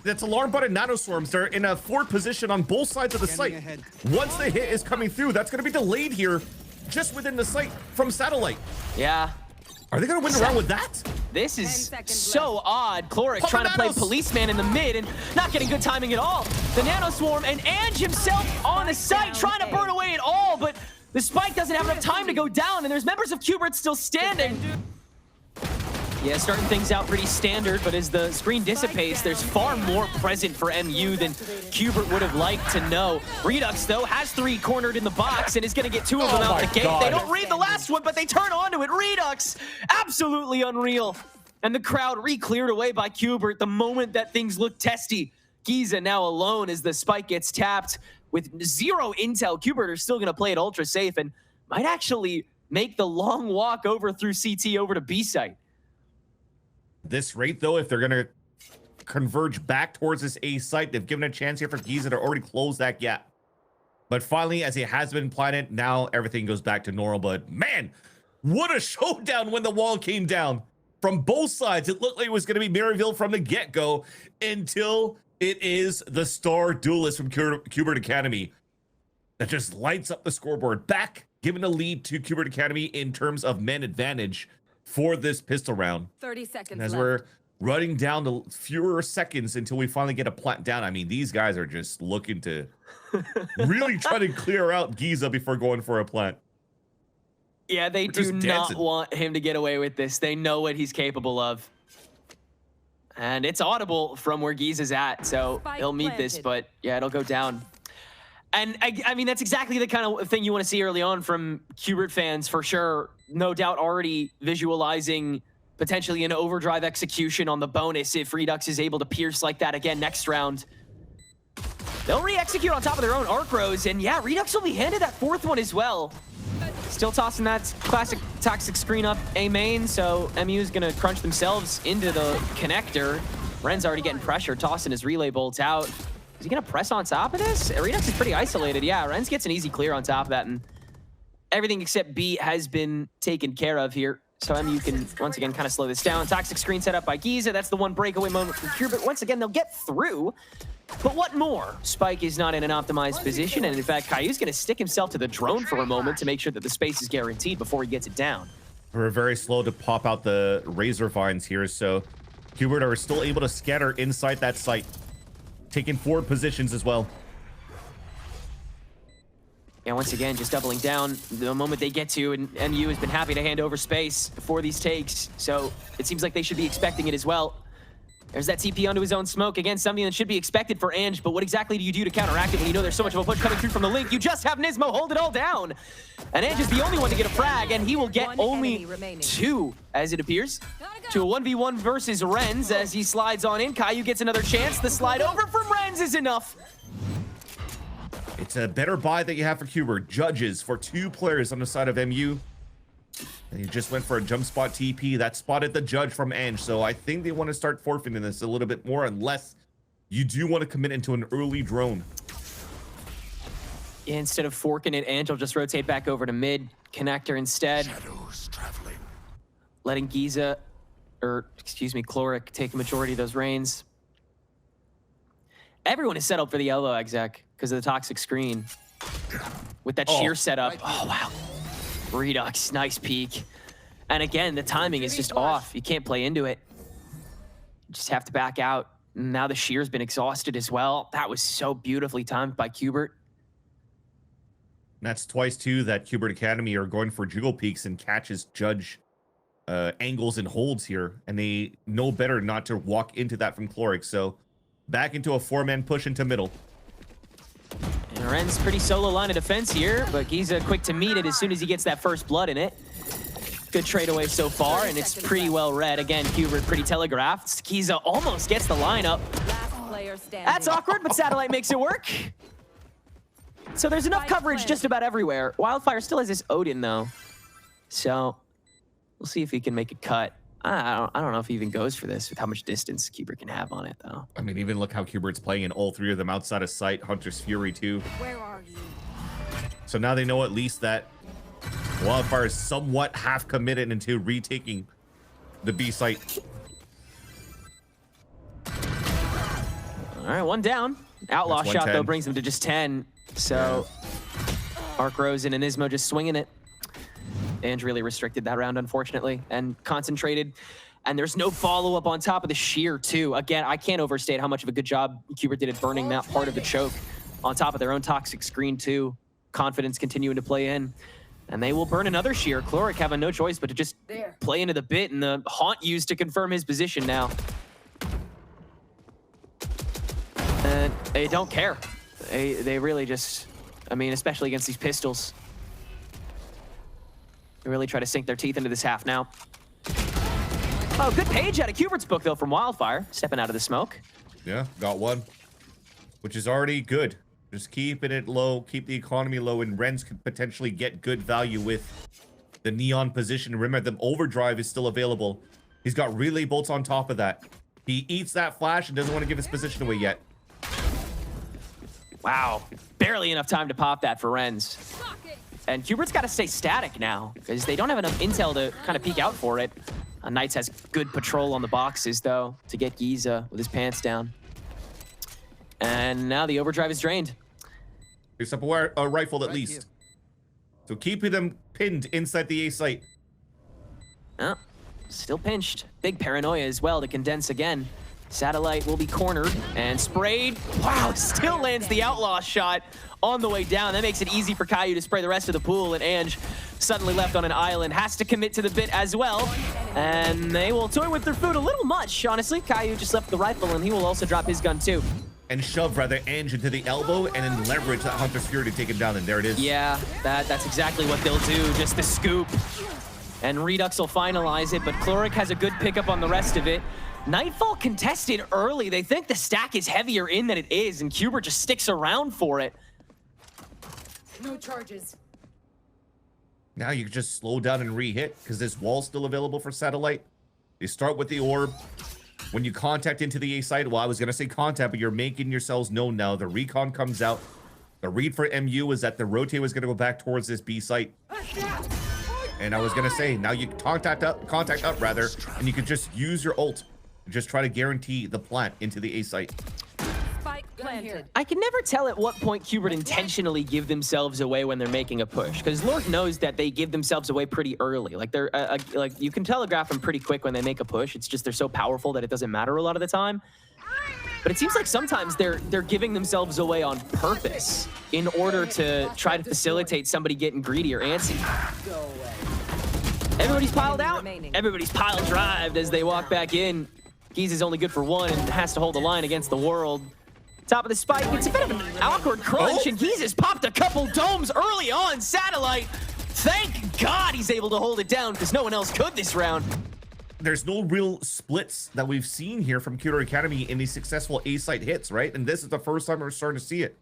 That's alarm button nanoswarms. They're in a forward position on both sides of the site. Once the hit is coming through, that's going to be delayed here just within the site from Satellite. Yeah. Are they going to win the round with that? This is so odd. Chloric trying to play policeman in the mid and not getting good timing at all. The nano swarm and Ange himself on the site trying to burn away it all, but the spike doesn't have enough time to go down, and there's members of Cubert still standing. Yeah, starting things out pretty standard, but as the screen dissipates, there's far more present for MU than Cubert would have liked to know. Reduxx, though, has 3 cornered in the box and is going to get 2 of them out the gate. They don't read the last one, but they turn onto it. Reduxx, absolutely unreal. And the crowd re-cleared away by Cubert the moment that things look testy. Giza now alone as the spike gets tapped with 0 intel. Cubert are still going to play it ultra safe and might actually make the long walk over through CT over to B site. This rate, though, if they're going to converge back towards this A site, they've given a chance here for Giza to already close that gap. But finally, as it has been planted, now everything goes back to normal. But man, what a showdown when the wall came down. From both sides, it looked like it was going to be Maryville from the get-go until it is the star duelist from Cubert Academy that just lights up the scoreboard, back giving the lead to Cubert Academy in terms of men advantage for this pistol round. 30 seconds And as left. we're running down to fewer seconds until we finally get a plant down, I mean, these guys are just looking to really try to clear out Giza before going for a plant. Yeah, they We're do just not dancing. want him to get away with this. They know what he's capable of. And it's audible from where Giza's at, so Spike he'll meet this, planted. but yeah, it'll go down. And I mean, that's exactly the kind of thing you want to see early on from Cubert fans, for sure. No doubt already visualizing potentially an overdrive execution on the bonus if reduxx is able to pierce like that again next round. They'll re-execute on top of their own arc rows, and yeah, reduxx will be handed that fourth one as well. Still tossing that classic toxic screen up A main, so MU is going to crunch themselves into the connector. Ren's already getting pressure, tossing his relay bolts out. Is he going to press on top of this? reduxx is pretty isolated. Yeah, Ren's gets an easy clear on top of that, and everything except B has been taken care of here. So MU can, once again, kind of slow this down. Toxic screen set up by Giza. That's the one breakaway moment from Cubert. Once again, they'll get through. But what more? Spike is not in an optimized position, and in fact, Caillou's going to stick himself to the drone for a moment to make sure that the space is guaranteed before he gets it down. We're very slow to pop out the razor vines here, so Cubert are still able to scatter inside that site, taking forward positions as well. And once again, just doubling down the moment they get to, and MU has been happy to hand over space for these takes, so it seems like they should be expecting it as well. There's that TP onto his own smoke. Again, something that should be expected for Ange, but what exactly do you do to counteract it when you know there's so much of a push coming through from the link? You just have Nismo hold it all down. And Ange is the only one to get a frag, and he will get One only enemy remaining. 2, as it appears, to a 1v1 versus Renz as he slides on in. Caillou gets another chance. The slide over from Renz is enough. It's a better buy that you have for Cubert. Judges for 2 players on the side of MU. And he just went for a jump spot TP. That spotted the judge from Ange. So I think they want to start forfeiting this a little bit more unless you do want to commit into an early drone. Instead of forking it, Ange will just rotate back over to mid. Connector instead. Shadows traveling. Letting Giza, or excuse me, Chloric take a majority of those reins. Everyone is set up for the elbow exec because of the toxic screen. With that sheer setup. Oh, wow. reduxx, nice peek. And again, the timing is just off. You can't play into it. You just have to back out. Now the shear's been exhausted as well. That was so beautifully timed by Cubert. And that's twice, too, that Cubert Academy are going for jiggle peeks and catches judge angles and holds here. And they know better not to walk into that from Chloric. So back into a 4-man push into middle. And Ren's pretty solo line of defense here, but Giza quick to meet it as soon as he gets that first blood in it. Good trade away so far, and it's pretty well read. Again, Cubert pretty telegraphed. Giza almost gets the lineup. Last player standing. That's awkward, but Satellite makes it work. So there's enough coverage just about everywhere. Wildfire still has this Odin, though. So we'll see if he can make a cut. I don't know if he even goes for this with how much distance Cubert can have on it, though. I mean, even look how Cubert's playing in all 3 of them outside of sight. Hunter's Fury, too. Where are you? So now they know at least that Wildfire is somewhat half committed into retaking the B site. All right, one down. Outlaw That's shot, though, 110. brings him to just 10. So Arc Rosen and Ismo just swinging it. Ange really restricted that round, unfortunately, and concentrated. And there's no follow-up on top of the shear, too. Again, I can't overstate how much of a good job Cubert did at burning that part of the choke on top of their own toxic screen, too. Confidence continuing to play in. And they will burn another shear. Chloric having no choice but to just play into the bit, and the haunt used to confirm his position now. And they don't care. They really just, I mean, especially against these pistols. They really try to sink their teeth into this half now. Oh, good page out of Cubert's book, though, from Wildfire. Stepping out of the smoke. Yeah, got one. Which is already good. Just keeping it low, keep the economy low, and Renz could potentially get good value with the neon position. Remember, the overdrive is still available. He's got relay bolts on top of that. He eats that flash and doesn't want to give his position away yet. Wow, barely enough time to pop that for Renz. And Cubert's got to stay static now because they don't have enough intel to kind of peek out for it. Knights has good patrol on the boxes, though, to get Giza with his pants down. And now the overdrive is drained. Picks up a rifle at least. So keeping them pinned inside the A site. Oh, still pinched. Big paranoia as well to condense again. Satellite will be cornered and sprayed. Wow, still lands the outlaw shot on the way down. That makes it easy for Caillou to spray the rest of the pool, and Ange, suddenly left on an island, has to commit to the bit as well. And they will toy with their food a little much, honestly. Caillou just left the rifle, and he will also drop his gun too. And shove rather Ange into the elbow and then leverage that Hunter's Fury to take him down, and there it is. Yeah, that's exactly what they'll do, just the scoop. And reduxx will finalize it, but Chloric has a good pickup on the rest of it. Nightfall contested early. They think the stack is heavier in than it is, and Cubert just sticks around for it. No charges. Now you can just slow down and re-hit because this wall's still available for Satellite. They start with the orb. When you contact into the A site, well, I was going to say contact, but you're making yourselves known now. The recon comes out. The read for MU is that the rotate was going to go back towards this B site. And I was going to say, now you contact up rather, and you can just use your ult. Just try to guarantee the plant into the A site. Spike planted. I can never tell at what point Cubert intentionally give themselves away when they're making a push, because Lord knows that they give themselves away pretty early. Like they're like you can telegraph them pretty quick when they make a push. It's just they're so powerful that it doesn't matter a lot of the time. But it seems like sometimes they're giving themselves away on purpose in order to try to facilitate somebody getting greedy or antsy. Everybody's piled out. Everybody's pile drived as they walk back in. Giza's only good for one and has to hold the line against the world. Top of the spike, it's a bit of an awkward crunch, and Giza's popped a couple domes early on. Satellite, thank God he's able to hold it down because no one else could this round. There's no real splits that we've seen here from Cubert Academy in these successful A site hits, right? And this is the first time we're starting to see it.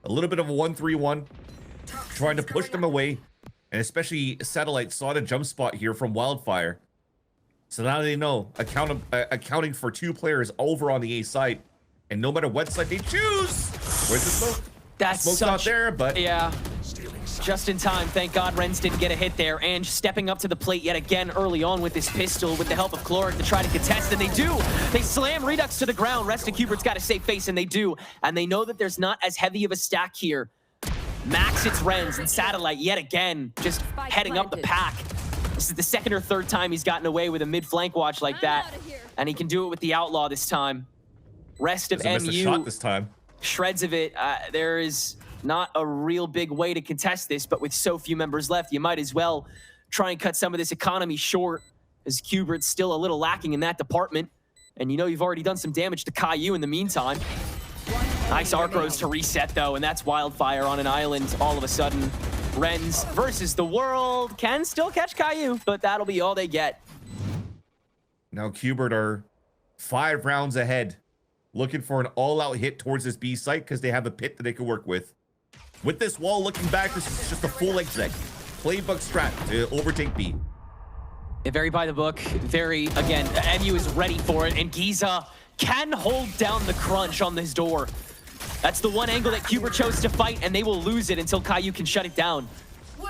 A little bit of a 1-3-1, trying to push them away, and especially Satellite saw the jump spot here from Wildfire. So now they know accounting for 2 players over on the A site, and no matter what side they choose, where's the smoke? That's Smoke's not there, but yeah. Just in time. Thank God Renz didn't get a hit there. And stepping up to the plate yet again early on with this pistol with the help of Chloric to try to contest, and they do. They slam reduxx to the ground. Rest of Cubert's got a safe face, and they do. And they know that there's not as heavy of a stack here. Max, it's Renz, and Satellite yet again just heading up the pack. This is the second or third time he's gotten away with a mid-flank watch like that. And he can do it with the Outlaw this time. Rest of doesn't miss a MU, shot this time. shreds of it. There is not a real big way to contest this, but with so few members left, you might as well try and cut some of this economy short, as Cubert's still a little lacking in that department. And you know you've already done some damage to Caillou in the meantime. Nice arc rose to reset, though, and that's Wildfire on an island all of a sudden. Renz versus the world can still catch Caillou, but that'll be all they get. Now Cubert are 5 rounds ahead, looking for an all-out hit towards this B site because they have a pit that they can work with. With this wall looking back, this is just a full exec. Playbook strat to overtake B. Very by the book, very, again, MU is ready for it, and Giza can hold down the crunch on this door. That's the one angle that Cubert chose to fight, and they will lose it until Caillou can shut it down.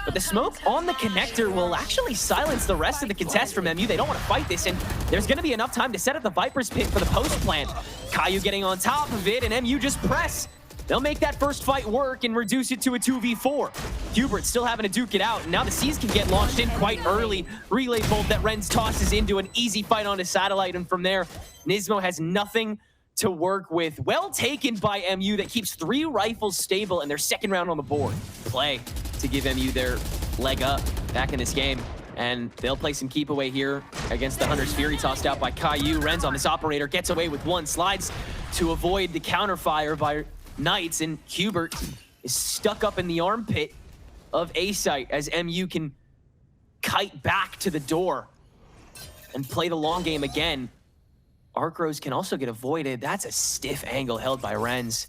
But the smoke on the connector will actually silence the rest of the contest from MU. They don't want to fight this, and there's going to be enough time to set up the Viper's pit for the post plant. Caillou getting on top of it, and MU just press. They'll make that first fight work and reduce it to a 2v4. Cubert still having to duke it out, and now the C's can get launched in quite early. Relay bolt that Renz tosses into an easy fight onto Satellite, and from there, Nismo has nothing to work with. Well taken by MU that keeps 3 rifles stable and their second round on the board. Play to give MU their leg up back in this game. And they'll play some keep away here against the Hunter's Fury, tossed out by Caillou. Renz on this operator gets away with one, slides to avoid the counterfire by Knights, and Cubert is stuck up in the armpit of A-Site as MU can kite back to the door and play the long game again. Arc Rose can also get avoided. That's a stiff angle held by Renz.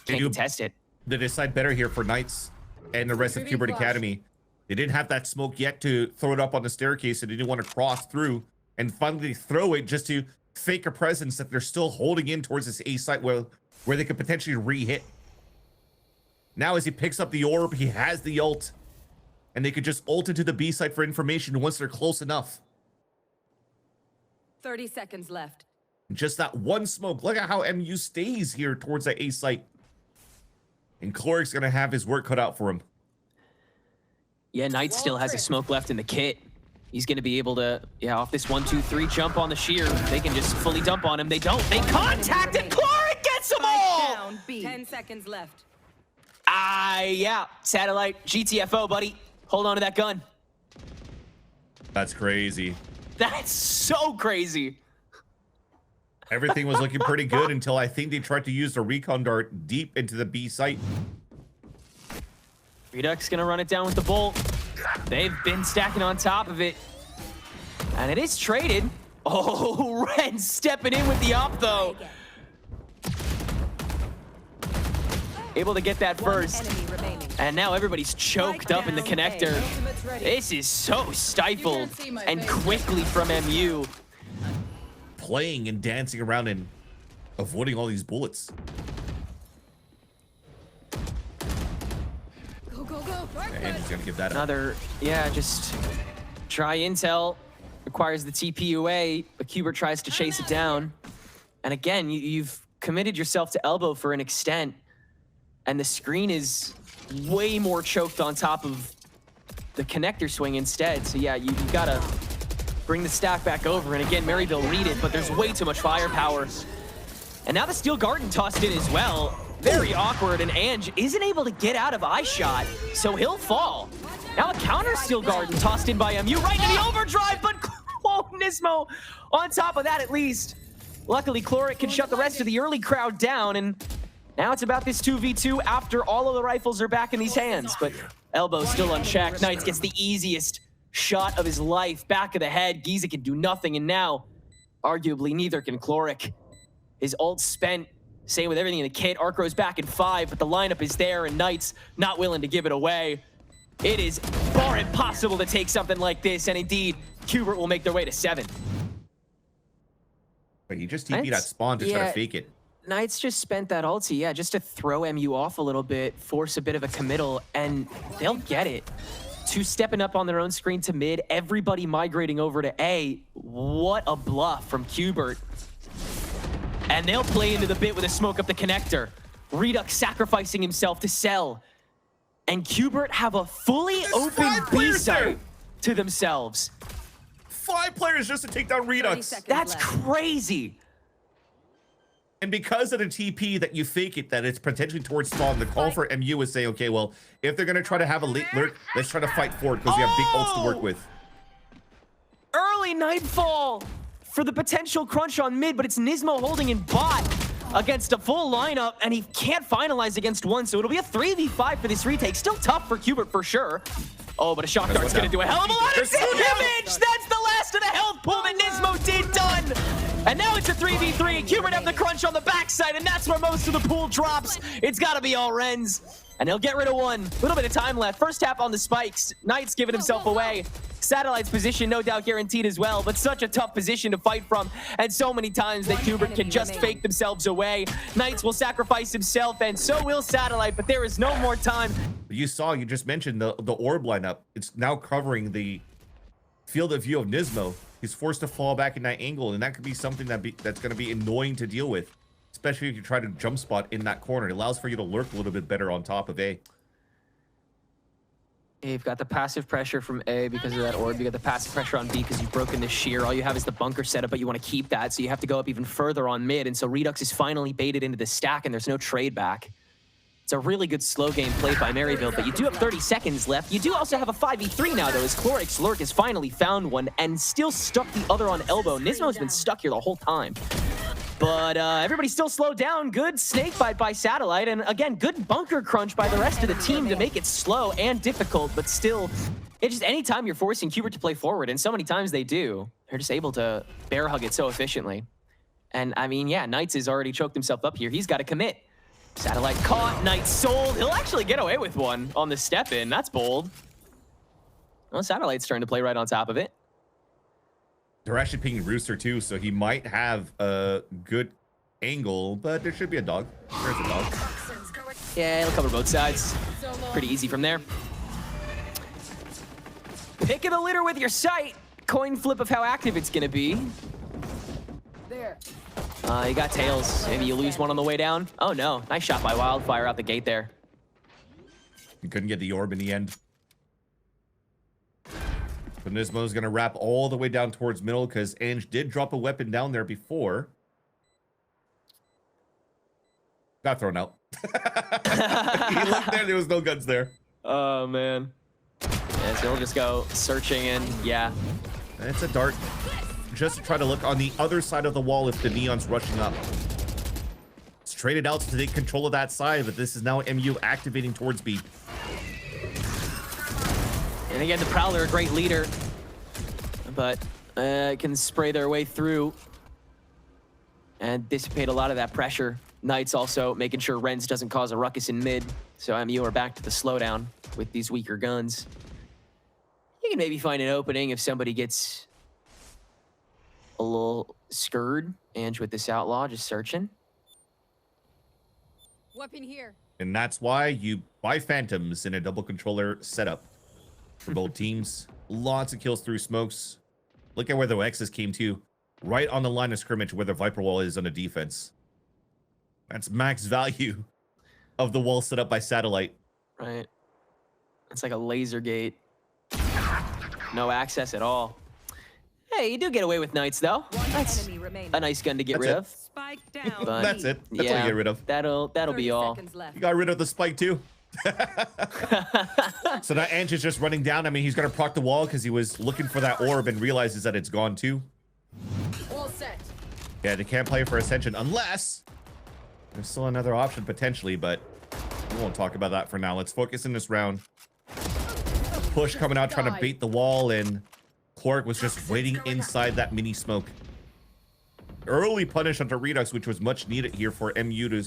Can't contest it. They decide better here for Knights and the rest of Cubert Academy. They didn't have that smoke yet to throw it up on the staircase, and they didn't want to cross through. and finally throw it just to fake a presence that they're still holding in towards this A site where they could potentially re-hit. Now as he picks up the orb, he has the ult, and they could just ult into the B site for information once they're close enough. 30 seconds left. Just that one smoke. Look at how MU stays here towards that A site. And Cloric's gonna have his work cut out for him. Yeah, Knight still has a smoke left in the kit. He's going to be able to, yeah, off this 1-2-3 jump on the shear, they can just fully dump on him. They don't. They contact and Cloric gets them all! Down, B. 10 seconds left. Yeah. Satellite, GTFO, buddy. Hold on to that gun. That's crazy. That's so crazy. Everything was looking pretty good until I think they tried to use the recon dart deep into the B site. reduxx gonna run it down with the bolt. They've been stacking on top of it. And it is traded. Oh, Ren stepping in with the op though. Able to get that first. And now everybody's choked up in the connector. This is so stifled and quickly from MU. Playing and dancing around and avoiding all these bullets. Go, go, go. And he's gonna give that up. Another, yeah, just try intel. Requires the TP away, but Cubert tries to chase it down. And again, you've committed yourself to elbow for an extent. And the screen is way more choked on top of the connector swing instead. So yeah, you gotta bring the stack back over. And again, Maryville read it, but there's way too much firepower. And now the Steel Garden tossed in as well. Very awkward, and Ange isn't able to get out of eye shot, so he'll fall. Now a counter Steel Garden tossed in by MU right into the overdrive, but oh, Nismo on top of that at least. Luckily, Cloric can shut the rest of the early crowd down, and now it's about this 2v2 after all of the rifles are back in these hands, but Elbow still unchecked. Knights gets the easiest shot of his life, back of the head. Giza can do nothing, and now, arguably, neither can Cloric. His ult spent, same with everything in the kit. Arcro's back in 5, but the lineup is there, and Knights not willing to give it away. It is far impossible to take something like this, and indeed, Cubert will make their way to 7. But he just TP'd that spawn to try to fake it. Knights just spent that ulti, yeah, just to throw MU off a little bit, force a bit of a committal, and they'll get it. 2 stepping up on their own screen to mid, everybody migrating over to A. What a bluff from Cubert. And they'll play into the bit with a smoke up the connector. reduxx sacrificing himself to sell. And Cubert have a fully open B site to themselves. 5 players just to take down reduxx. That's crazy. And because of the TP that you fake it, that it's potentially towards spawn, the call for MU is saying, okay, well, if they're going to try to have a late lurk, let's try to fight for it because we have big ults to work with. Early Nightfall for the potential crunch on mid, but it's Nismo holding in bot against a full lineup, and he can't finalize against one, so it'll be a 3v5 for this retake. Still tough for Cubert for sure. Oh, but a shock dart's going to do a hell of a lot of damage! That's the last of the health pool that Nismo did done! And now it's a 3v3, and Cubert have the crunch on the backside, and that's where most of the pool drops. It's got to be all Rens. And he'll get rid of one. A little bit of time left. First tap on the spikes. Knight's giving himself away. Satellite's position no doubt guaranteed as well, but such a tough position to fight from. And so many times that Cubert can just fake themselves away. Knights will sacrifice himself, and so will Satellite, but there is no more time. You just mentioned the orb lineup. It's now covering the field of view of Nismo. He's forced to fall back in that angle, and that could be something that's going to be annoying to deal with, especially if you try to jump spot in that corner. It allows for you to lurk a little bit better on top of A. You've got the passive pressure from A because of that orb. You got the passive pressure on B because you've broken the shear. All you have is the bunker setup, but you want to keep that, so you have to go up even further on mid. And so reduxx is finally baited into the stack, and there's no trade back. It's a really good slow game played by Maryville, but you do have 30 seconds left. You do also have a 5v3 now, though, as Cloric's lurk has finally found one and still stuck the other on elbow. Nismo's been stuck here the whole time. But everybody still slowed down. Good snake bite by Satellite. And again, good bunker crunch by the rest of the team to make it slow and difficult. But still, it's just anytime you're forcing Cubert to play forward, and so many times they do, they're just able to bear hug it so efficiently. And I mean, yeah, Knights has already choked himself up here. He's got to commit. Satellite caught, Knight sold. He'll actually get away with one on the step in. That's bold. Well, Satellite's turn to play right on top of it. They're actually pinging Rooster too, so he might have a good angle, but there should be a dog. There's a dog. Yeah, it'll cover both sides. Pretty easy from there. Pick of the litter with your sight. Coin flip of how active it's gonna be. There. You got tails. Maybe you lose one on the way down. Oh no, nice shot by Wildfire out the gate there. He couldn't get the orb in the end. But Nismo's gonna wrap all the way down towards middle because Ange did drop a weapon down there before. Got thrown out. He looked there was no guns there. Oh man. Yeah, so he'll just go searching and yeah. And it's a dart. Just to try to look on the other side of the wall if the Neon's rushing up. It's traded out to take control of that side, but this is now MU activating towards B. And again, the Prowler, a great leader, but can spray their way through and dissipate a lot of that pressure. Knights also making sure Renz doesn't cause a ruckus in mid, so MU are back to the slowdown with these weaker guns. You can maybe find an opening if somebody gets a little scurred. Ange with this outlaw just searching. Weapon here. And that's why you buy Phantoms in a double controller setup for both teams. Lots of kills through smokes. Look at where the X's came to. Right on the line of scrimmage where the Viper wall is on the defense. That's max value of the wall set up by satellite. Right. It's like a laser gate. No access at all. Hey, you do get away with Knights though. That's a nice gun to get rid of. Spike down. But That's it. That's all you get rid of. That'll be all. You got rid of the spike too. So now Ange is just running down. I mean, he's gonna proc the wall because he was looking for that orb and realizes that it's gone too. All set. Yeah, they can't play for Ascension unless there's still another option potentially, but we won't talk about that for now. Let's focus in this round. Push coming out, trying to bait the wall, and Clark was just waiting inside that mini smoke. Early punish onto reduxx, which was much needed here for MU to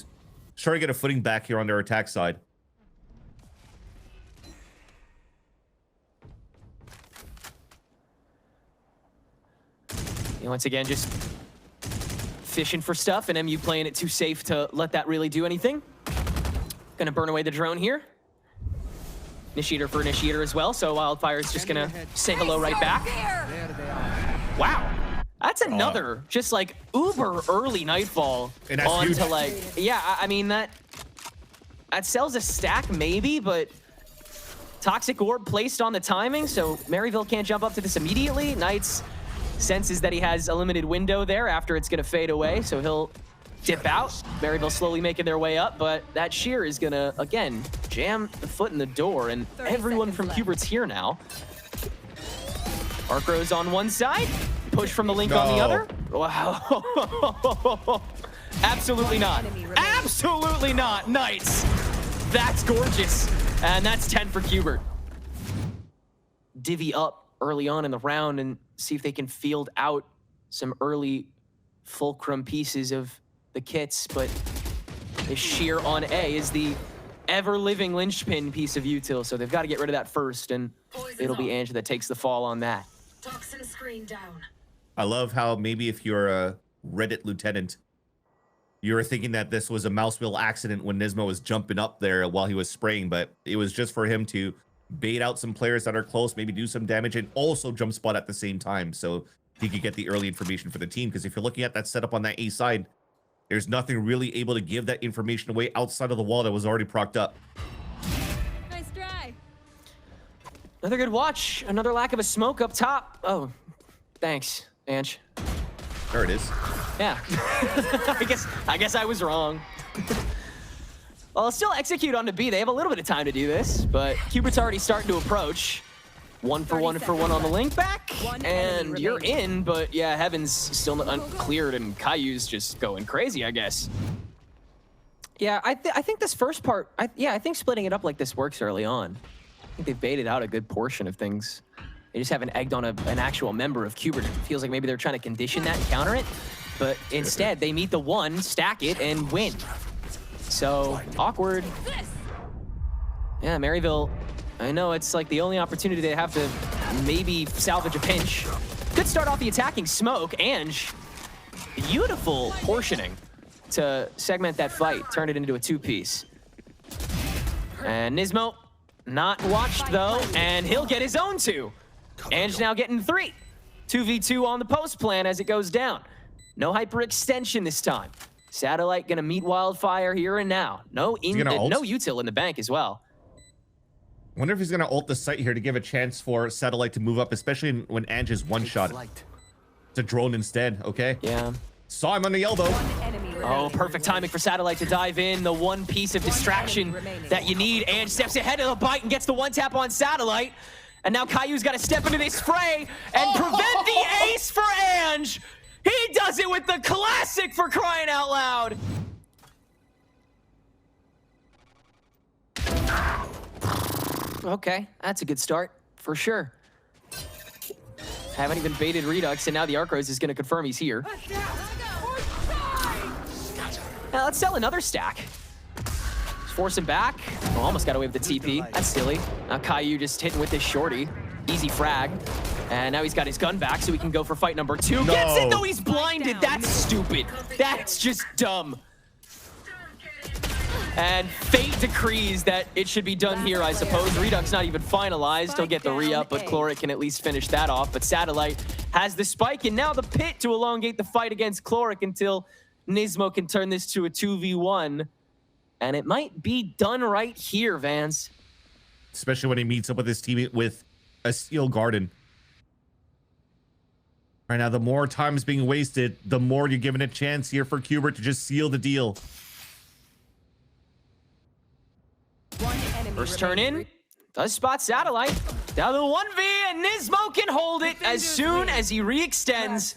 try to get a footing back here on their attack side. And once again, just fishing for stuff, and MU playing it too safe to let that really do anything. Gonna burn away the drone here. Initiator for initiator as well, so Wildfire is just gonna say hello right back. Wow, that's another just like uber early nightfall onto huge. like, yeah, I mean that sells a stack maybe, but Toxic Orb placed on the timing, so Maryville can't jump up to this immediately. Knights senses that he has a limited window there after it's gonna fade away, so he'll dip out. Maryville slowly making their way up, but that shear is gonna, again, jam the foot in the door, and everyone from Cubert's here now. Arcrow's on one side, push from the Link on the other. Wow. Absolutely not. Absolutely not. Knights. That's gorgeous. And that's 10 for Cubert. Divvy up early on in the round and see if they can field out some early fulcrum pieces of the kits, but the shear on A is the ever-living linchpin piece of util, so they've got to get rid of that first, and it'll be Ange that takes the fall on that. Toxin screen down. I love how maybe if you're a Reddit lieutenant, you were thinking that this was a mouse wheel accident when Nismo was jumping up there while he was spraying, but it was just for him to bait out some players that are close, maybe do some damage, and also jump spot at the same time, so he could get the early information for the team. Because if you're looking at that setup on that A side, there's nothing really able to give that information away outside of the wall that was already procced up. Nice try. Another good watch. Another lack of a smoke up top. Oh, thanks, Ange. There it is. Yeah. I guess I was wrong. Well, I'll still execute on to B. They have a little bit of time to do this, but Cubert's already starting to approach. One for one on the link back, and you're in, but yeah, Heaven's still uncleared, and Caillou's just going crazy, I guess. Yeah, I think this first part, I think splitting it up like this works early on. I think they've baited out a good portion of things. They just haven't egged on an actual member of Cubert. It feels like maybe they're trying to condition that and counter it, but instead they meet the one, stack it, and win. So, awkward. Yeah, Maryville, I know it's like the only opportunity they have to maybe salvage a pinch. Good good start off the attacking smoke. Ange, beautiful portioning to segment that fight, turn it into a two-piece. And Nismo, not watched though, and he'll get his own 2. Ange now getting 3. 2v2 on the post plan as it goes down. No hyperextension this time. Satellite gonna meet Wildfire here and now. No util in the bank as well. I wonder if he's gonna ult the site here to give a chance for Satellite to move up, especially when Ange is one-shot. It's a drone instead, okay? Yeah. Saw him on the yell though. Oh, perfect timing for Satellite to dive in. The one piece of distraction that you need. Ange steps ahead of the bite and gets the one tap on Satellite. And now Caillou's got to step into this fray and prevent the ace for Ange. He does it with the classic, for crying out loud. Okay, that's a good start, for sure. Haven't even baited Reduxx, and now the Arcros is going to confirm he's here. Now let's sell another stack. Force him back. Oh, almost got away with the TP. That's silly. Now Caillou just hitting with his shorty. Easy frag. And now he's got his gun back so he can go for fight number 2. No. Gets it though, he's blinded. That's stupid. That's just dumb. And fate decrees that it should be done here, I suppose. Reduxx not even finalized. He'll get the re-up, but Chloric can at least finish that off. But Satellite has the spike, and now the pit to elongate the fight against Chloric until Nismo can turn this to a 2v1. And it might be done right here, Vance. Especially when he meets up with his teammate with a Steel Garden. Right now, the more time is being wasted, the more you're given a chance here for Cubert to just seal the deal. First turn in, does spot Satellite. Down to the 1v, and Nismo can hold it as soon as he re-extends.